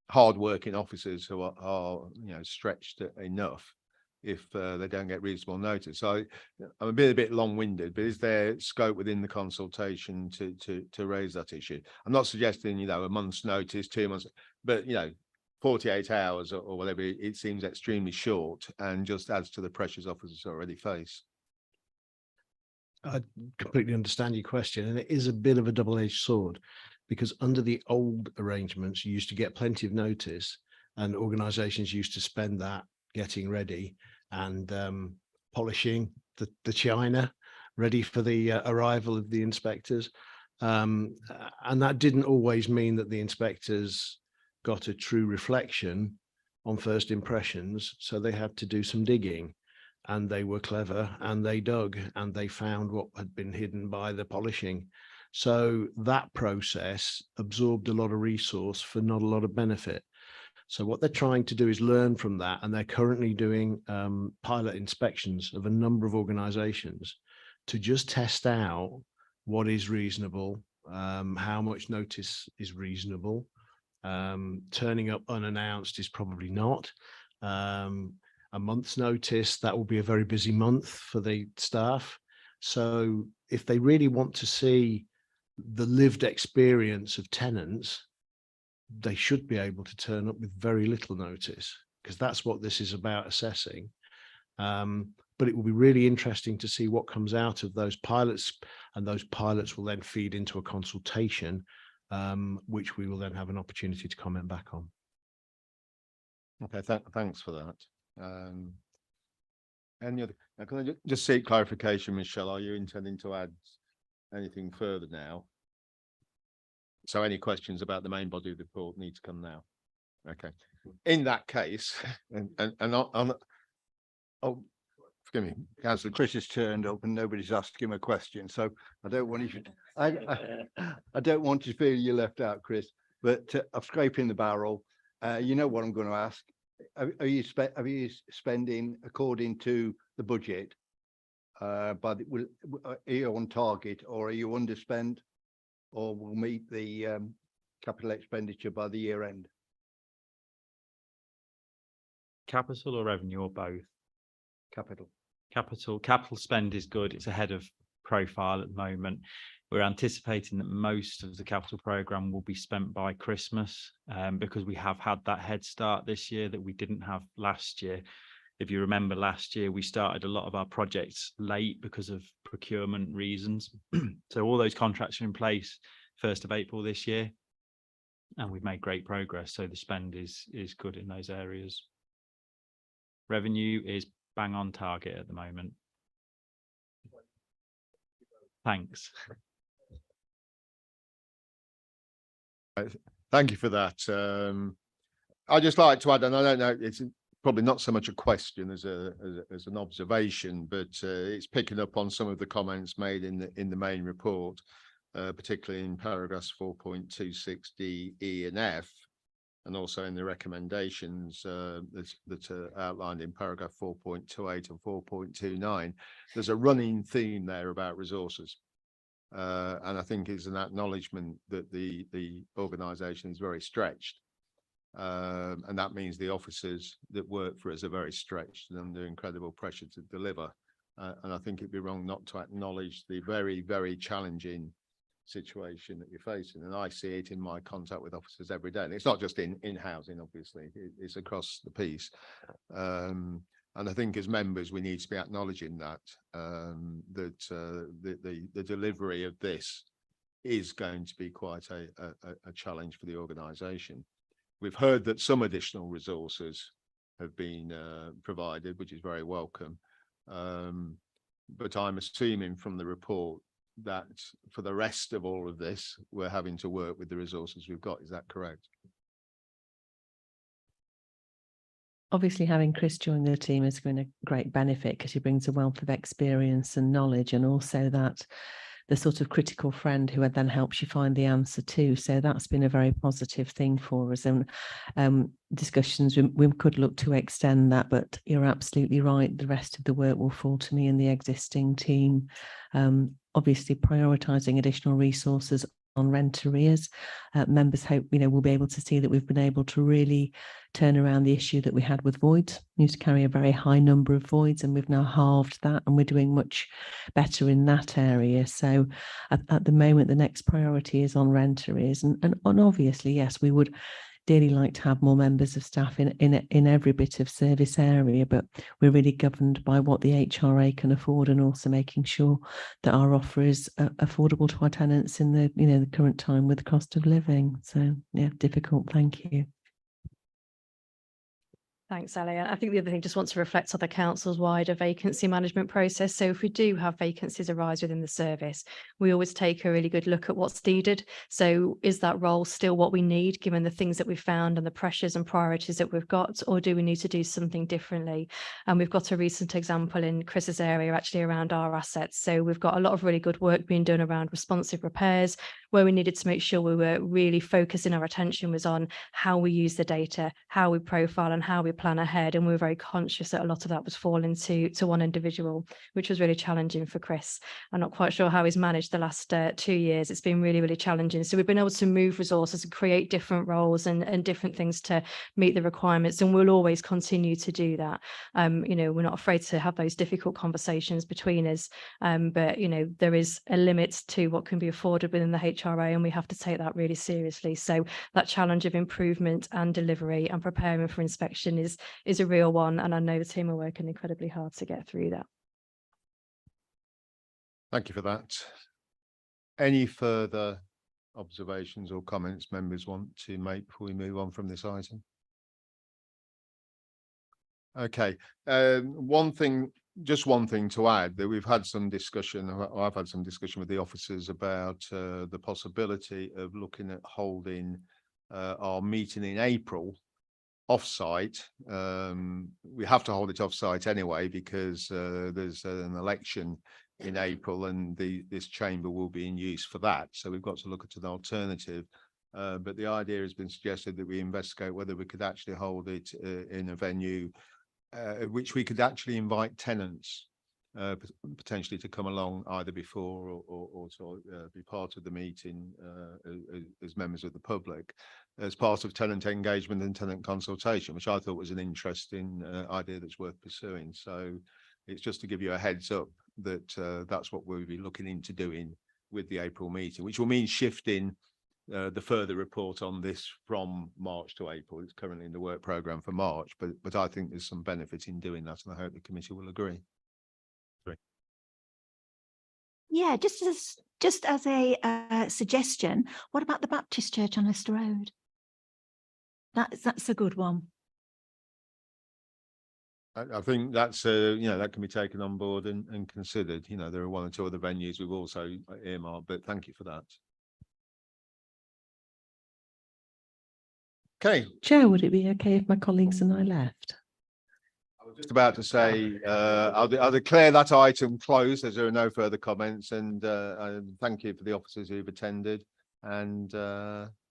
hard-working officers who are stretched enough if they don't get reasonable notice. So I'm a bit long-winded, but is there scope within the consultation to raise that issue? I'm not suggesting a month's notice, 2 months, but 48 hours or whatever. It seems extremely short and just adds to the pressures officers already face. I completely understand your question, and it is a bit of a double-edged sword, because under the old arrangements, you used to get plenty of notice, and organisations used to spend that getting ready and polishing the china, ready for the arrival of the inspectors. And that didn't always mean that the inspectors got a true reflection on first impressions, so they had to do some digging. And they were clever, and they dug, and they found what had been hidden by the polishing. So that process absorbed a lot of resource for not a lot of benefit. So what they're trying to do is learn from that, and they're currently doing pilot inspections of a number of organisations to just test out what is reasonable, how much notice is reasonable. Turning up unannounced is probably not. A month's notice, that will be a very busy month for the staff. So if they really want to see the lived experience of tenants, they should be able to turn up with very little notice, because that's what this is about assessing. But it will be really interesting to see what comes out of those pilots, and those pilots will then feed into a consultation, which we will then have an opportunity to comment back on. Okay, thanks for that. Any other? Can I just seek clarification, Michelle? Are you intending to add anything further now? So any questions about the main body of the report need to come now. Okay. In that case, oh, forgive me, Councillor. Chris has turned up and nobody's asked him a question, so I don't want you. I don't want you to feel you left out, Chris. But I'm scraping the barrel. You know what I'm going to ask. Are you spending according to the budget? But are you on target, or are you underspent, or will meet the capital expenditure by the year end? Capital or revenue, or both? Capital. Capital spend is good. It's ahead of profile at the moment. We're anticipating that most of the capital programme will be spent by Christmas, because we have had that head start this year that we didn't have last year. If you remember, last year we started a lot of our projects late because of procurement reasons. So all those contracts are in place 1st of April this year, and we've made great progress. So the spend is good in those areas. Revenue is bang on target at the moment. Thanks. Thank you for that. I'd just like to add, and I don't know, probably not so much a question as an observation, but it's picking up on some of the comments made in the main report, particularly in paragraphs 4.26D, E and F, and also in the recommendations that are outlined in paragraph 4.28 and 4.29. There's a running theme there about resources. And I think it's an acknowledgement that the organisation is very stretched. And that means the officers that work for us are very stretched and under incredible pressure to deliver. And I think it'd be wrong not to acknowledge the very, very challenging situation that you're facing. And I see it in my contact with officers every day. And it's not just in housing, obviously, it's across the piece. And I think as members, we need to be acknowledging that, the delivery of this is going to be quite a challenge for the organisation. We've heard that some additional resources have been provided, which is very welcome. But I'm assuming from the report that for the rest of all of this, we're having to work with the resources we've got. Is that correct? Obviously, having Chris join the team has been a great benefit because he brings a wealth of experience and knowledge, and also that the sort of critical friend who then helps you find the answer too. So that's been a very positive thing for us. And discussions, we could look to extend that, but you're absolutely right. The rest of the work will fall to me and the existing team. Obviously, prioritising additional resources on rent arrears. Members hope, we'll be able to see that we've been able to really turn around the issue that we had with voids. We used to carry a very high number of voids, and we've now halved that, and we're doing much better in that area. So at the moment, the next priority is on rent arrears. And obviously, yes, we would dearly like to have more members of staff in every bit of service area, but we're really governed by what the HRA can afford, and also making sure that our offer is affordable to our tenants in the the current time with the cost of living. So yeah, difficult. Thank you. Thanks, Ellie. I think the other thing, just want to reflect on the council's wider vacancy management process. So if we do have vacancies arise within the service, we always take a really good look at what's needed. So is that role still what we need, given the things that we've found and the pressures and priorities that we've got, or do we need to do something differently? And we've got a recent example in Chris's area actually around our assets. So we've got a lot of really good work being done around responsive repairs, where we needed to make sure we were really focusing our attention was on how we use the data, how we profile and how we plan ahead. And we were very conscious that a lot of that was falling to one individual, which was really challenging for Chris. I'm not quite sure how he's managed the last 2 years. It's been really, really challenging. So we've been able to move resources and create different roles and different things to meet the requirements. And we'll always continue to do that. We're not afraid to have those difficult conversations between us. But there is a limit to what can be afforded within the HRA, and we have to take that really seriously. So that challenge of improvement and delivery and preparing for inspection is a real one, and I know the team are working incredibly hard to get through that. Thank you for that. Any further observations or comments members want to make before we move on from this item? Okay, one thing to add, that we've had some discussion, or I've had some discussion with the officers about the possibility of looking at holding our meeting in April off-site. We have to hold it off-site anyway because there's an election in April, and this chamber will be in use for that. So we've got to look at an alternative. But the idea has been suggested that we investigate whether we could actually hold it in a venue which we could actually invite tenants potentially to come along either before or to be part of the meeting as members of the public, as part of tenant engagement and tenant consultation, which I thought was an interesting idea that's worth pursuing. So it's just to give you a heads up that that's what we'll be looking into doing with the April meeting, which will mean shifting the further report on this from March to April. It's currently in the work programme for March, but I think there's some benefit in doing that, and I hope the committee will agree. Yeah, just as a suggestion, what about the Baptist Church on Leicester Road? That's a good one. I think that's that can be taken on board and considered. There are one or two other venues we've also earmarked, but thank you for that. Okay. Chair, would it be okay if my colleagues and I left? Just about to say, I'll declare that item closed as there are no further comments, and thank you for the officers who've attended. And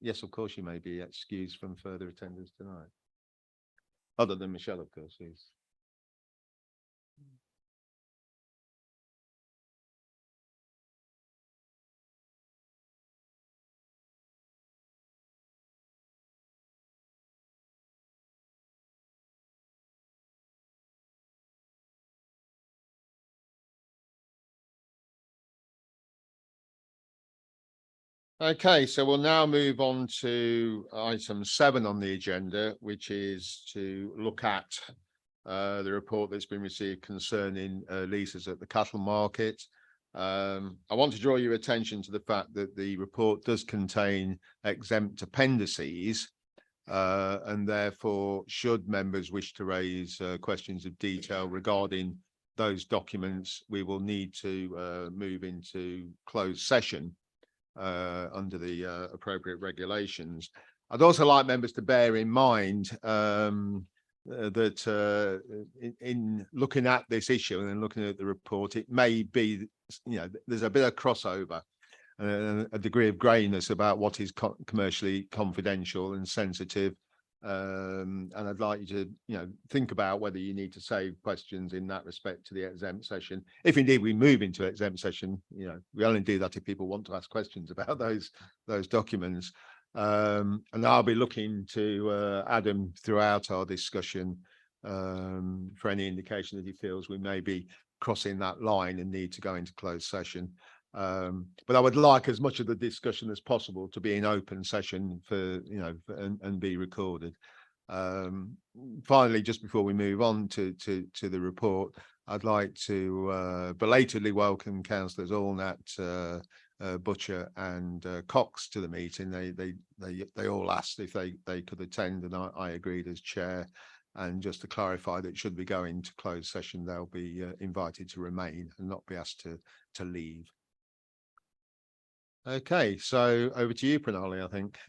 yes, of course, you may be excused from further attendance tonight. Other than Michelle, of course, who's. Okay, so we'll now move on to item 7 on the agenda, which is to look at the report that's been received concerning leases at the cattle market. I want to draw your attention to the fact that the report does contain exempt appendices, and therefore, should members wish to raise questions of detail regarding those documents, we will need to move into closed session under the appropriate regulations. I'd also like members to bear in mind that in looking at this issue and looking at the report, it may be, there's a bit of crossover, a degree of greyness about what is commercially confidential and sensitive. And I'd like you to, think about whether you need to save questions in that respect to the exempt session. If indeed we move into exempt session, we only do that if people want to ask questions about those documents. And I'll be looking to Adam throughout our discussion for any indication that he feels we may be crossing that line and need to go into closed session. But I would like as much of the discussion as possible to be in open session for, and be recorded. Finally, just before we move on to the report, I'd like to belatedly welcome councillors Allnut, Butcher and Cox to the meeting. They all asked if they could attend, and I agreed as chair. And just to clarify that should we go into closed session, they'll be invited to remain and not be asked to leave. Okay, so over to you, Pranali, I think.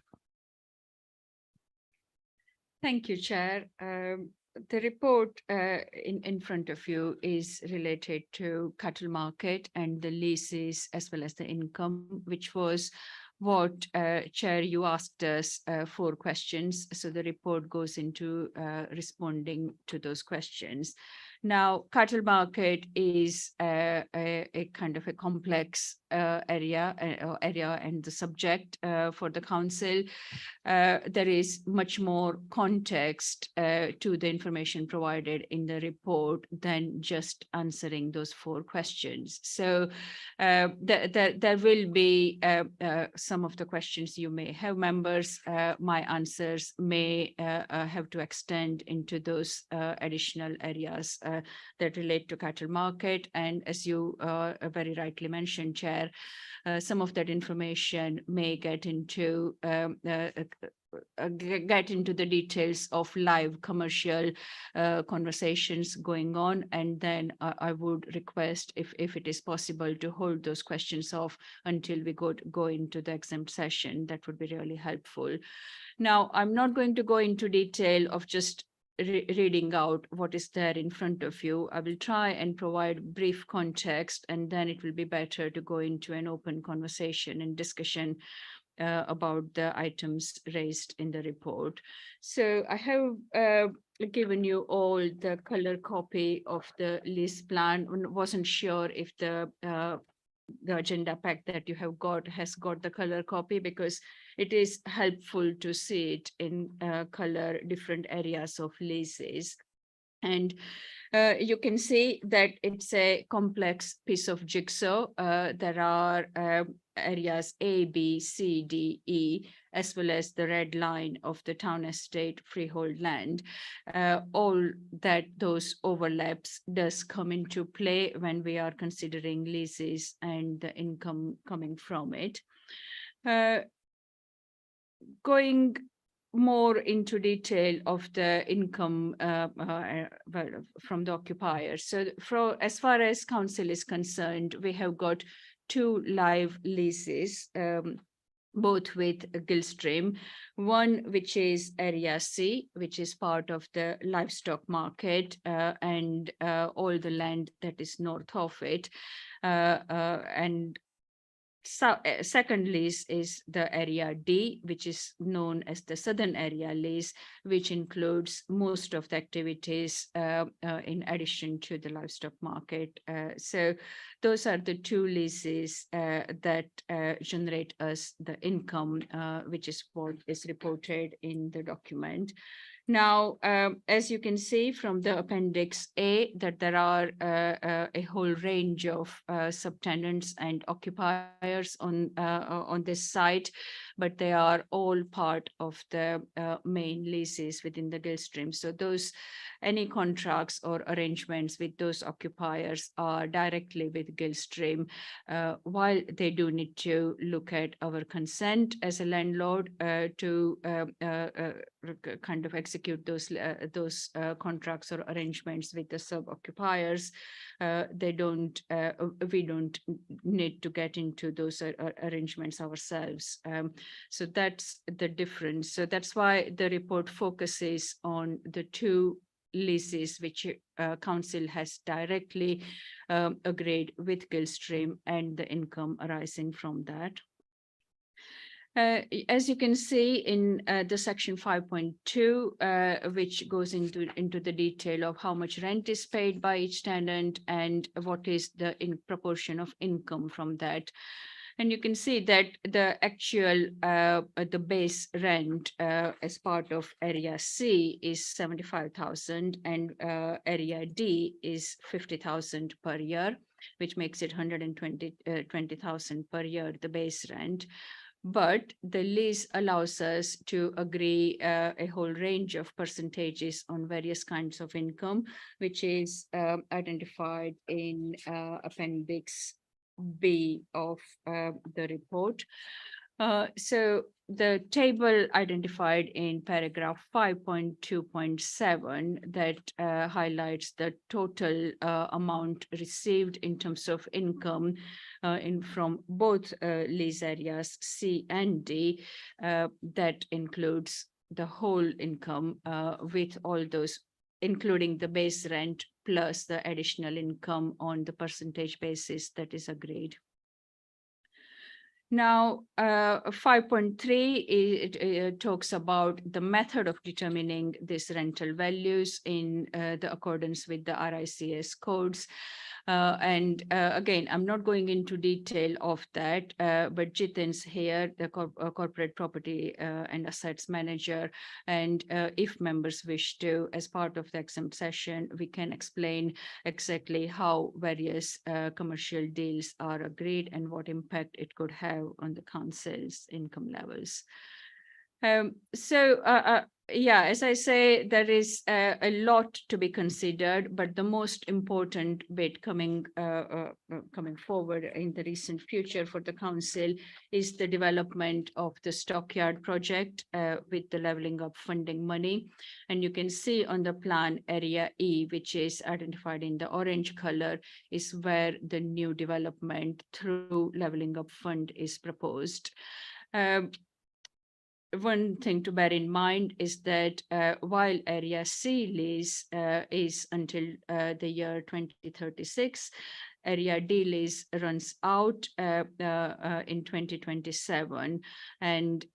Thank you, Chair. The report in front of you is related to cattle market and the leases as well as the income, which was what, Chair, you asked us 4 questions. So the report goes into responding to those questions. Now, cattle market is a kind of a complex area and the subject for the council. There is much more context to the information provided in the report than just answering those 4 questions. So there will be some of the questions you may have, members. My answers may have to extend into those additional areas that relate to cattle market. And as you very rightly mentioned, Chair, some of that information may get into the details of live commercial conversations going on. And then I would request, if it is possible, to hold those questions off until we go into the exempt session. That would be really helpful. Now, I'm not going to go into detail of just reading out what is there in front of you. I will try and provide brief context, and then it will be better to go into an open conversation and discussion about the items raised in the report. So I have given you all the color copy of the lease plan. Wasn't sure if the agenda pack that you have got has got the color copy, because it is helpful to see it in color different areas of leases. And you can see that it's a complex piece of jigsaw. There are areas A, B, C, D, E, as well as the red line of the town estate freehold land. All that those overlaps does come into play when we are considering leases and the income coming from it. Going more into detail of the income from the occupiers. So as far as council is concerned, we have got 2 live leases both with Gilstream, one which is Area C, which is part of the livestock market and all the land that is north of it. And so, second lease is the Area D, which is known as the Southern Area lease, which includes most of the activities in addition to the livestock market. So those are the two leases that generate us the income, which is what is reported in the document. Now, as you can see from the Appendix A, that there are a whole range of subtenants and occupiers on this site, but they are all part of the main leases within the Gilstream. So any contracts or arrangements with those occupiers are directly with Gilstream, while they do need to look at our consent as a landlord to kind of execute those contracts or arrangements with the sub-occupiers. We don't need to get into those arrangements ourselves. So that's the difference. So that's why the report focuses on the two leases which council has directly agreed with Gilstream and the income arising from that. As you can see in the section 5.2, which goes into the detail of how much rent is paid by each tenant and what is the proportion of income from that. And you can see that the actual, the base rent as part of Area C is 75,000 and Area D is 50,000 per year, which makes it 120,000 per year, the base rent. But the lease allows us to agree a whole range of percentages on various kinds of income, which is identified in Appendix B of the report. So the table identified in paragraph 5.2.7 that highlights the total amount received in terms of income from both lease areas C and D, that includes the whole income with all those, including the base rent plus the additional income on the percentage basis that is agreed. Now, 5.3, it talks about the method of determining these rental values in the accordance with the RICS codes. Again, I'm not going into detail of that, but Jitin's here, the corporate property and assets manager. And if members wish to, as part of the exempt session, we can explain exactly how various commercial deals are agreed and what impact it could have on the council's income levels. Yeah, as I say, there is a lot to be considered, but the most important bit coming forward in the recent future for the council is the development of the stockyard project with the levelling up funding money. And you can see on the plan Area E, which is identified in the orange color, is where the new development through levelling up fund is proposed. One thing to bear in mind is that while Area C lease is until the year 2036, Area D lease runs out in 2027, and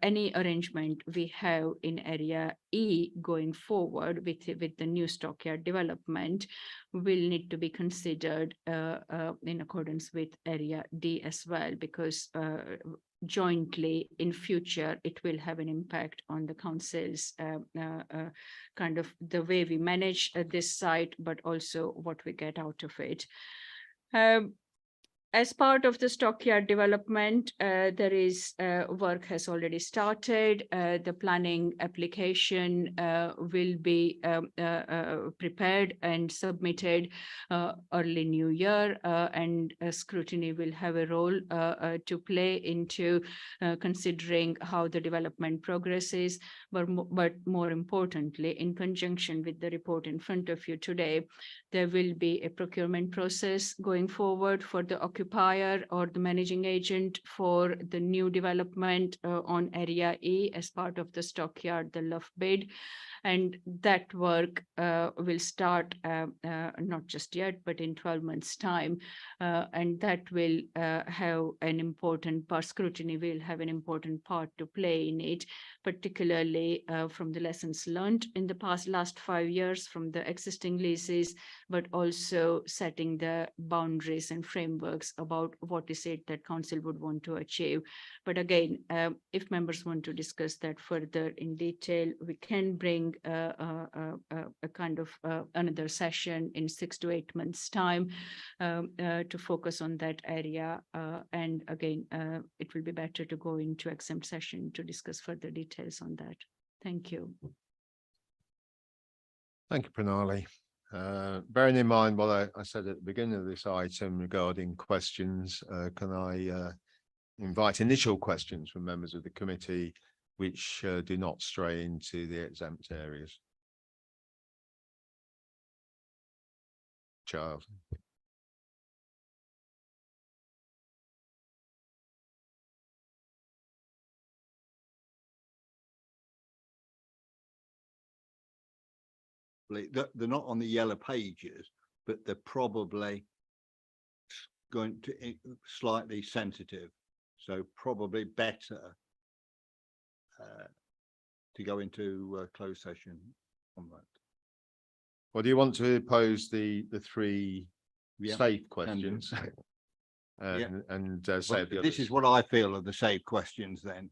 any arrangement we have in Area E going forward with the new stockyard development will need to be considered in accordance with Area D as well, because jointly in future it will have an impact on the council's kind of the way we manage this site, but also what we get out of it. As part of the stockyard development, there is work has already started. The planning application will be prepared and submitted early new year, and Scrutiny will have a role to play into considering how the development progresses. But more importantly, in conjunction with the report in front of you today, there will be a procurement process going forward for the occupiers occupier or the managing agent for the new development on Area E as part of the stockyard, the Love bid. And that work will start not just yet, but in 12 months' time. And that will have an important part, scrutiny will have an important part to play in it, particularly from the lessons learned in the last 5 years from the existing leases, but also setting the boundaries and frameworks about what is it that council would want to achieve. But again, if members want to discuss that further in detail, we can bring a kind of another session in 6 to 8 months' time to focus on that area. And again, it will be better to go into exempt session to discuss further details on that. Thank you. Thank you, Pranali. Bearing in mind what I said at the beginning of this item regarding questions, can I invite initial questions from members of the committee which do not stray into the exempt areas? Charles. They're not on the yellow pages, but they're probably going to slightly sensitive. So probably better to go into closed session on that. Well, do you want to pose the 3 Yeah, safe questions? Yeah. And say Well, the this others. is what I feel are the safe questions then.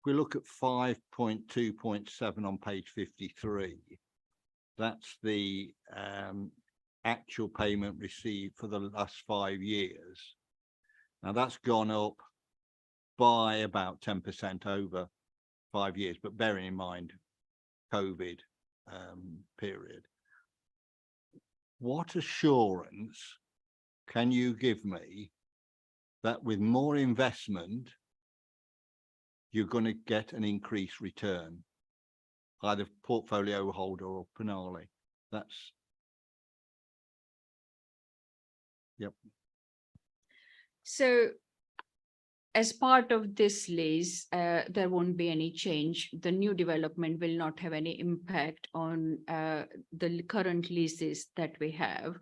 We look at 5.2.7 on page 53. That's the actual payment received for the last 5 years. Now that's gone up by about 10% over 5 years, but bearing in mind COVID period. What assurance can you give me that with more investment, you're going to get an increased return, either portfolio holder or Pranali? That's, yep. So as part of this lease, there won't be any change. The new development will not have any impact on the current leases that we have.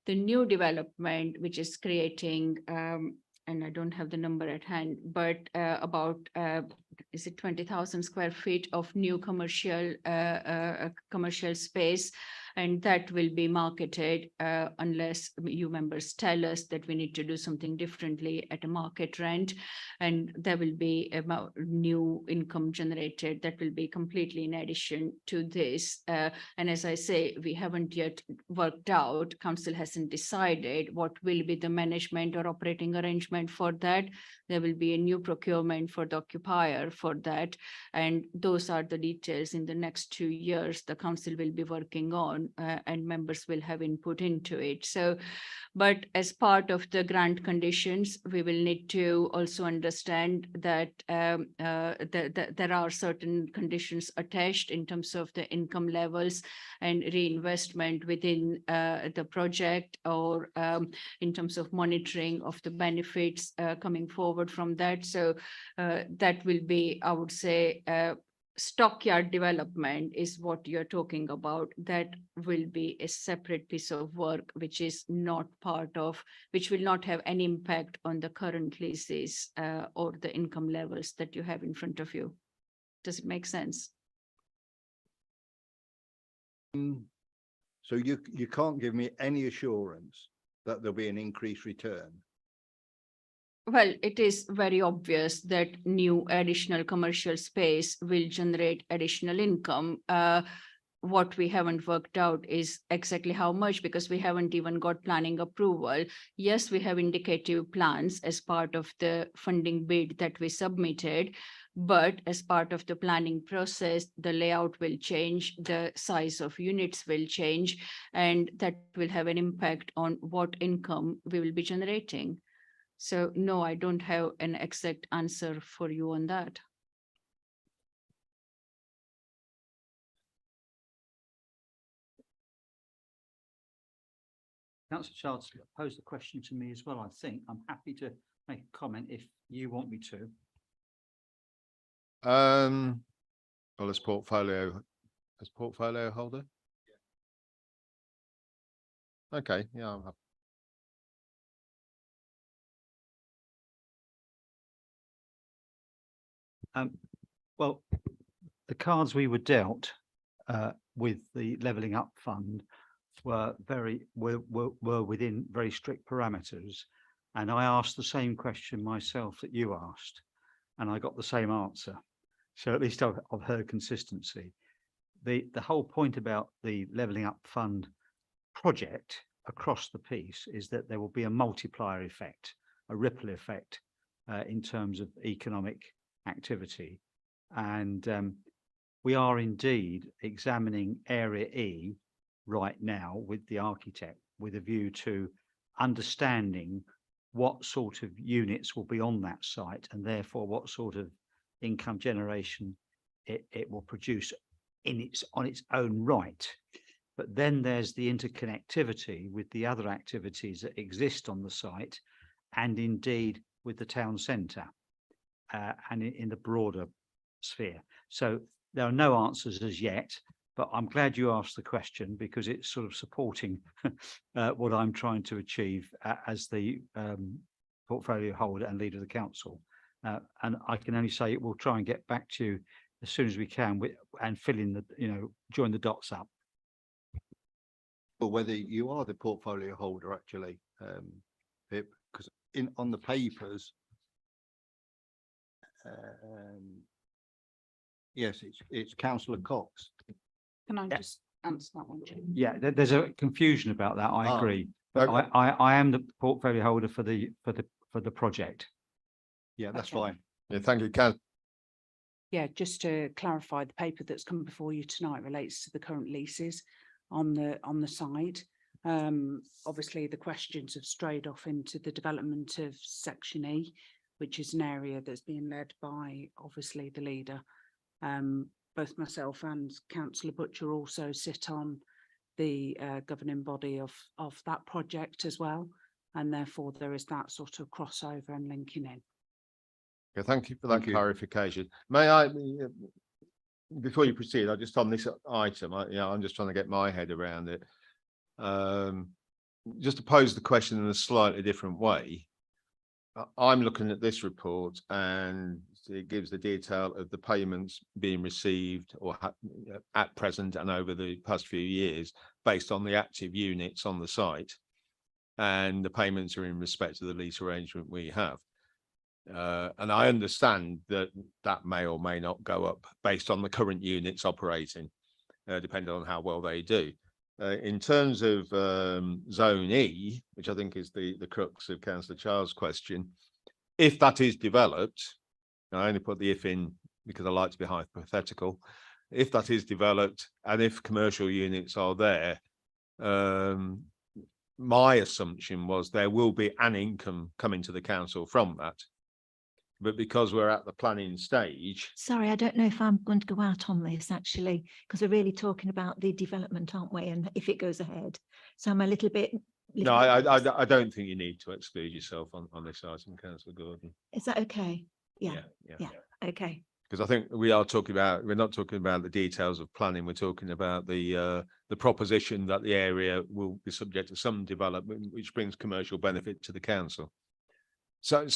The new development, which is creating, and I don't have the number at hand, but about, is it 20,000 square feet of new commercial space, and that will be marketed unless you members tell us that we need to do something differently at a market rent, and there will be about new income generated that will be completely in addition to this. And as I say, we haven't yet worked out, council hasn't decided what will be the management or operating arrangement for that. There will be a new procurement for the occupier for that. And those are the details in the next 2 years the council will be working on, and members will have input into it. So, but as part of the grant conditions, we will need to also understand that there are certain conditions attached in terms of the income levels and reinvestment within the project, or in terms of monitoring of the benefits coming forward from that. So that will be, I would say, stockyard development is what you're talking about. That will be a separate piece of work, which is not part of, which will not have any impact on the current leases or the income levels that you have in front of you. Does it make sense? So you can't give me any assurance that there'll be an increased return? Well, it is very obvious that new additional commercial space will generate additional income. What we haven't worked out is exactly how much, because we haven't even got planning approval. Yes, we have indicative plans as part of the funding bid that we submitted, but as part of the planning process, the layout will change, the size of units will change, and that will have an impact on what income we will be generating. So no, I don't have an exact answer for you on that. Councillor Childs posed a question to me as well. I think I'm happy to make a comment if you want me to. Well, as portfolio holder. Okay, yeah, I'm happy. Well, the cards we were dealt with the levelling up fund were within very strict parameters, and I asked the same question myself that you asked, and I got the same answer. So at least I've heard consistency. The whole point about the levelling up fund project across the piece is that there will be a multiplier effect, a ripple effect in terms of economic activity. And we are indeed examining Area E right now with the architect with a view to understanding what sort of units will be on that site and therefore what sort of income generation it will produce on its own right. But then there's the interconnectivity with the other activities that exist on the site and indeed with the town centre and in the broader sphere. So there are no answers as yet, but I'm glad you asked the question because it's sort of supporting what I'm trying to achieve as the portfolio holder and leader of the council. And I can only say we'll try and get back to you as soon as we can and fill in the, join the dots up. Or whether you are the portfolio holder actually, Pip, because on the papers, yes, it's Councillor Cox. Can I just answer that one, Chair? Yeah, there's a confusion about that. I agree, but okay. I am the portfolio holder for the project. Yeah, that's Okay. fine. Yeah, thank you, Kaz. Yeah, just to clarify, the paper that's come before you tonight relates to the current leases on the site. Obviously, the questions have strayed off into the development of Section E, which is an area that's being led by obviously the leader. Both myself and Councillor Butcher also sit on the governing body of that project as well, and therefore there is that sort of crossover and linking in. Yeah, thank you for that Thank you. clarification. May I, before you proceed, I just on this item, I'm just trying to get my head around it. Just to pose the question in a slightly different way. I'm looking at this report and it gives the detail of the payments being received or at present and over the past few years based on the active units on the site. And the payments are in respect to the lease arrangement we have. And I understand that may or may not go up based on the current units operating, depending on how well they do. In terms of Zone E, which I think is the crux of Councillor Child's question, if that is developed, I only put the if in because I like to be hypothetical, if that is developed and if commercial units are there, my assumption was there will be an income coming to the council from that. But because we're at the planning stage. Sorry, I don't know if I'm going to go out on this actually, because we're really talking about the development, aren't we? And if it goes ahead. So I'm a little bit. No, I don't think you need to exclude yourself on this item, Councillor Gordon. Is that okay? Yeah. Okay. Because I think we're not talking about the details of planning. We're talking about the proposition that the area will be subject to some development, which brings commercial benefit to the council. So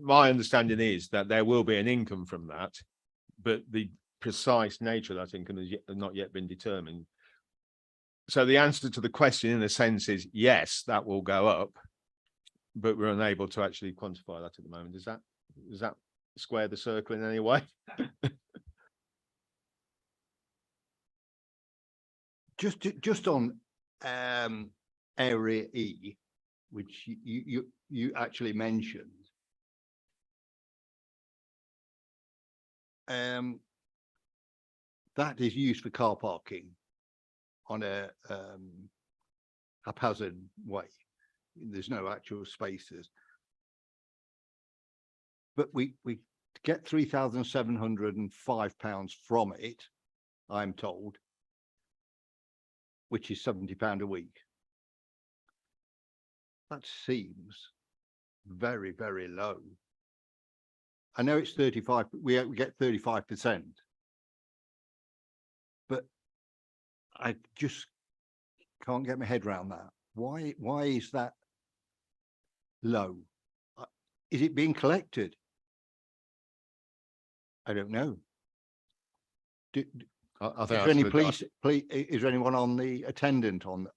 my understanding is that there will be an income from that, but the precise nature of that income has not yet been determined. So the answer to the question in a sense is yes, that will go up, but we're unable to actually quantify that at the moment. Does that square the circle in any way? Just on Area E, which you actually mentioned. That is used for car parking on a haphazard way. There's no actual spaces. But we get £3,705 from it, I'm told, which is £70 a week. That seems very, very low. I know it's 35, we get 35%. But I just can't get my head around that. Why is that low? Is it being collected? I don't know. I Is think there any that's please, is there anyone on the attendant on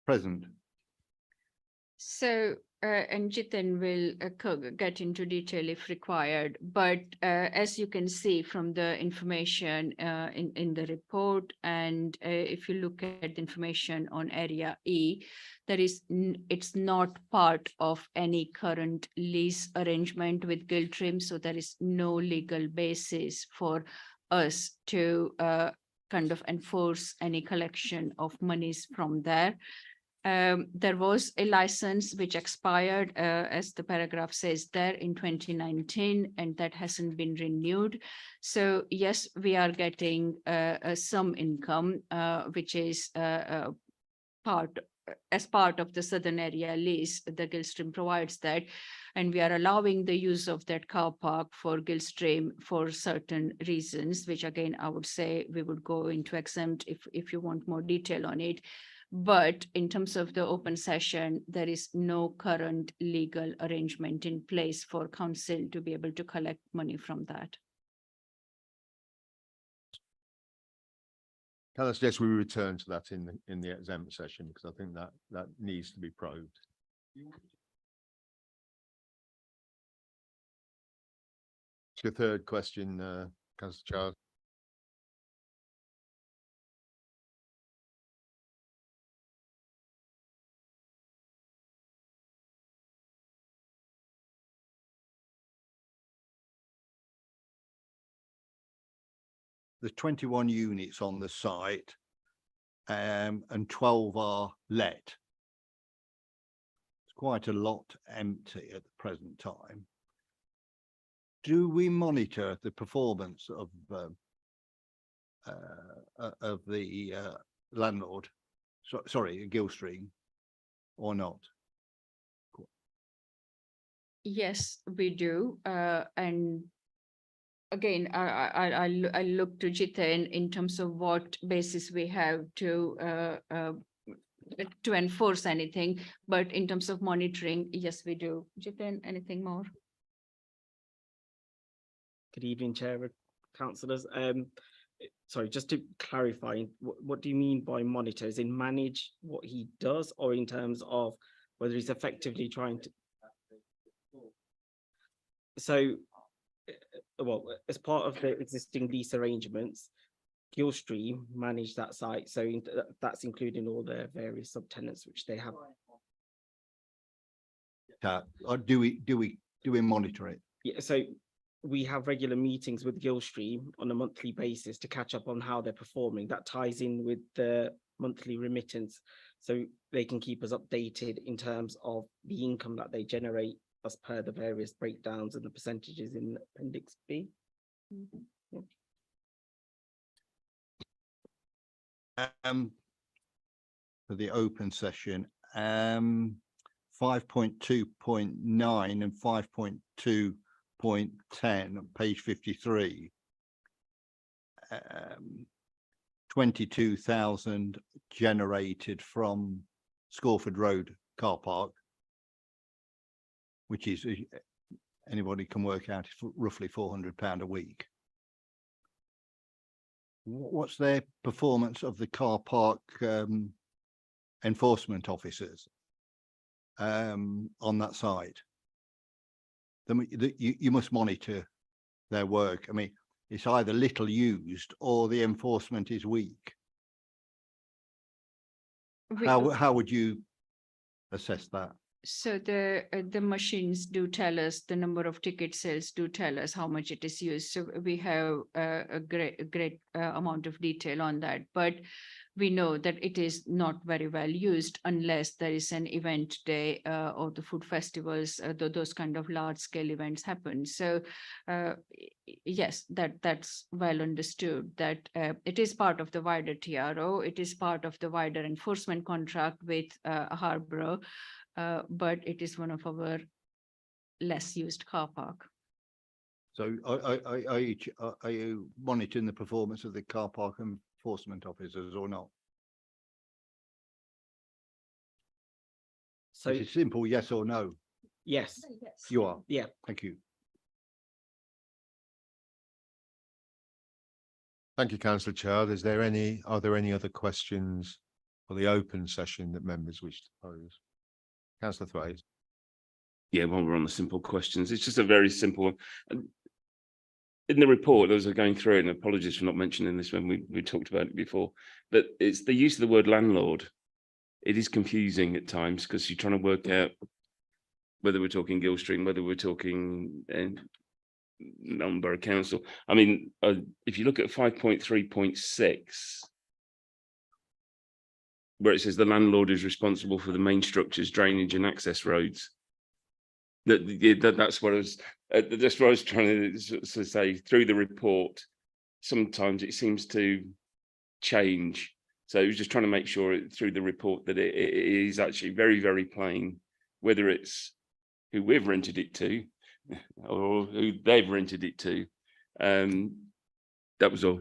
present? So, and Jitin will get into detail if required, but as you can see from the information in the report, and if you look at the information on area E, it's not part of any current lease arrangement with Giltrim, so there is no legal basis for us to kind of enforce any collection of monies from there. There was a license which expired, as the paragraph says there, in 2019, and that hasn't been renewed. So yes, we are getting some income, which is as part of the Southern Area lease. The Giltrim provides that, and we are allowing the use of that car park for Giltrim for certain reasons, which again, I would say we would go into exempt if you want more detail on it. But in terms of the open session, there is no current legal arrangement in place for council to be able to collect money from that. Can I suggest we return to that in the exempt session, because I think that needs to be probed. Your third question, Councillor Charles. There's 21 units on the site, and 12 are let. It's quite a lot empty at the present time. Do we monitor the performance of the landlord? Sorry, Giltrim, or not? Yes, we do, and again, I look to Jitin in terms of what basis we have to enforce anything, but in terms of monitoring, yes, we do. Jitin, anything more? Good evening, Chair, councillors. Sorry, just to clarify, what do you mean by monitor? Is in manage what he does, or in terms of whether he's effectively trying to? So, well, as part of the existing lease arrangements, Giltrim manage that site, so that's including all the various subtenants which they have. Or do we monitor it? Yeah, so we have regular meetings with Giltrim on a monthly basis to catch up on how they're performing. That ties in with the monthly remittance, so they can keep us updated in terms of the income that they generate as per the various breakdowns and the percentages in Appendix B. Yeah. For the open session, 5.2.9 and 5.2.10 on page 53. 22,000 generated from Scorford Road car park, which is, anybody can work out, it's roughly £400 a week. What's their performance of the car park enforcement officers on that site? You must monitor their work. I mean, it's either little used or the enforcement is weak. How would you assess that? So the machines do tell us, the number of ticket sales do tell us how much it is used. So we have a great amount of detail on that. But we know that it is not very well used unless there is an event day or the food festivals, those kind of large scale events happen. So yes, that's well understood that it is part of the wider TRO. It is part of the wider enforcement contract with Harborough. But it is one of our less used car park. So are you monitoring the performance of the car park enforcement officers or not? So It's a simple yes or no. yes, You are. yeah. Thank you. Thank you, Councillor Child. Are there any other questions for the open session that members wish to pose? Councillor Thwaites. Yeah, while we're on the simple questions, it's just a very simple one. In the report, as we're going through, and apologies for not mentioning this when we talked about it before, but it's the use of the word landlord. It is confusing at times because you're trying to work out whether we're talking Gilstream, whether we're talking non-borough council. I mean, if you look at 5.3.6, where it says the landlord is responsible for the main structures, drainage and access roads. That's what I was. That's what I was trying to say through the report. Sometimes it seems to change, so I was just trying to make sure through the report that it is actually very, very plain, whether it's who we've rented it to or who they've rented it to. That was all.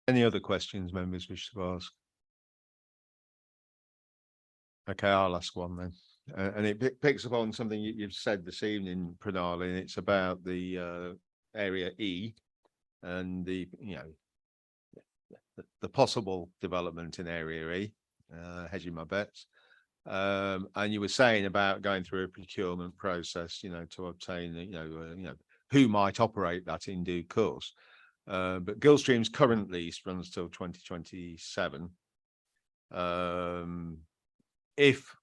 Any other questions members wish to ask? Okay, I'll ask one then. And it picks up on something you've said this evening, Pranal, and it's about the area E and the possible development in area E, hedging my bets. And you were saying about going through a procurement process, to obtain, who might operate that in due course. But Gilstream's current lease runs till 2027. If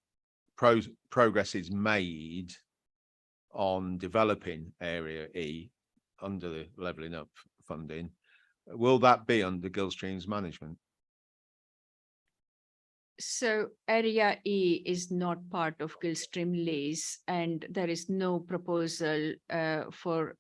progress is made on developing area E under the levelling up funding, will that be under Gilstream's management? So area E is not part of Gilstream lease, and there is no proposal for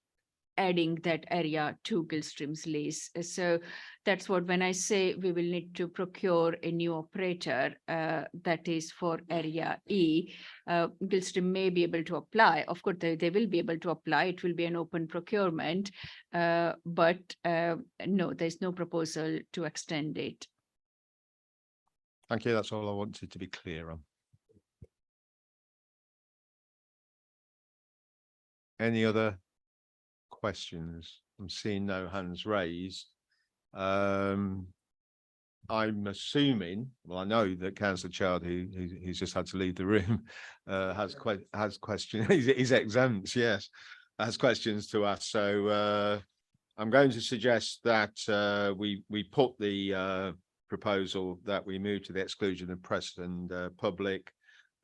adding that area to Gilstream's lease. So that's what, when I say we will need to procure a new operator that is for area E, Gilstream may be able to apply. Of course, they will be able to apply. It will be an open procurement, but no, there's no proposal to extend it. Thank you. That's all I wanted to be clear on. Any other questions? I'm seeing no hands raised. I'm assuming, well, I know that Councillor Child, who's just had to leave the room, has questions. He's exempt, yes, has questions to ask. So I'm going to suggest that we put the proposal that we move to the exclusion of press and public.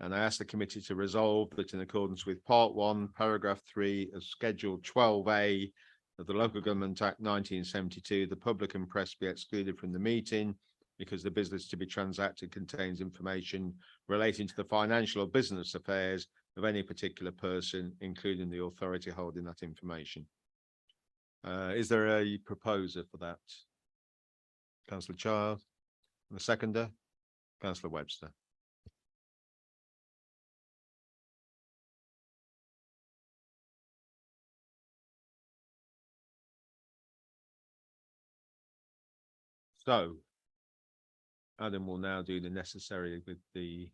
And I ask the committee to resolve that in accordance with Part 1, Paragraph 3 of Schedule 12A of the Local Government Act 1972, the public and press be excluded from the meeting because the business to be transacted contains information relating to the financial or business affairs of any particular person, including the authority holding that information. Is there a proposer for that? Councillor Child, and the seconder, Councillor Webster. So Adam will now do the necessary with the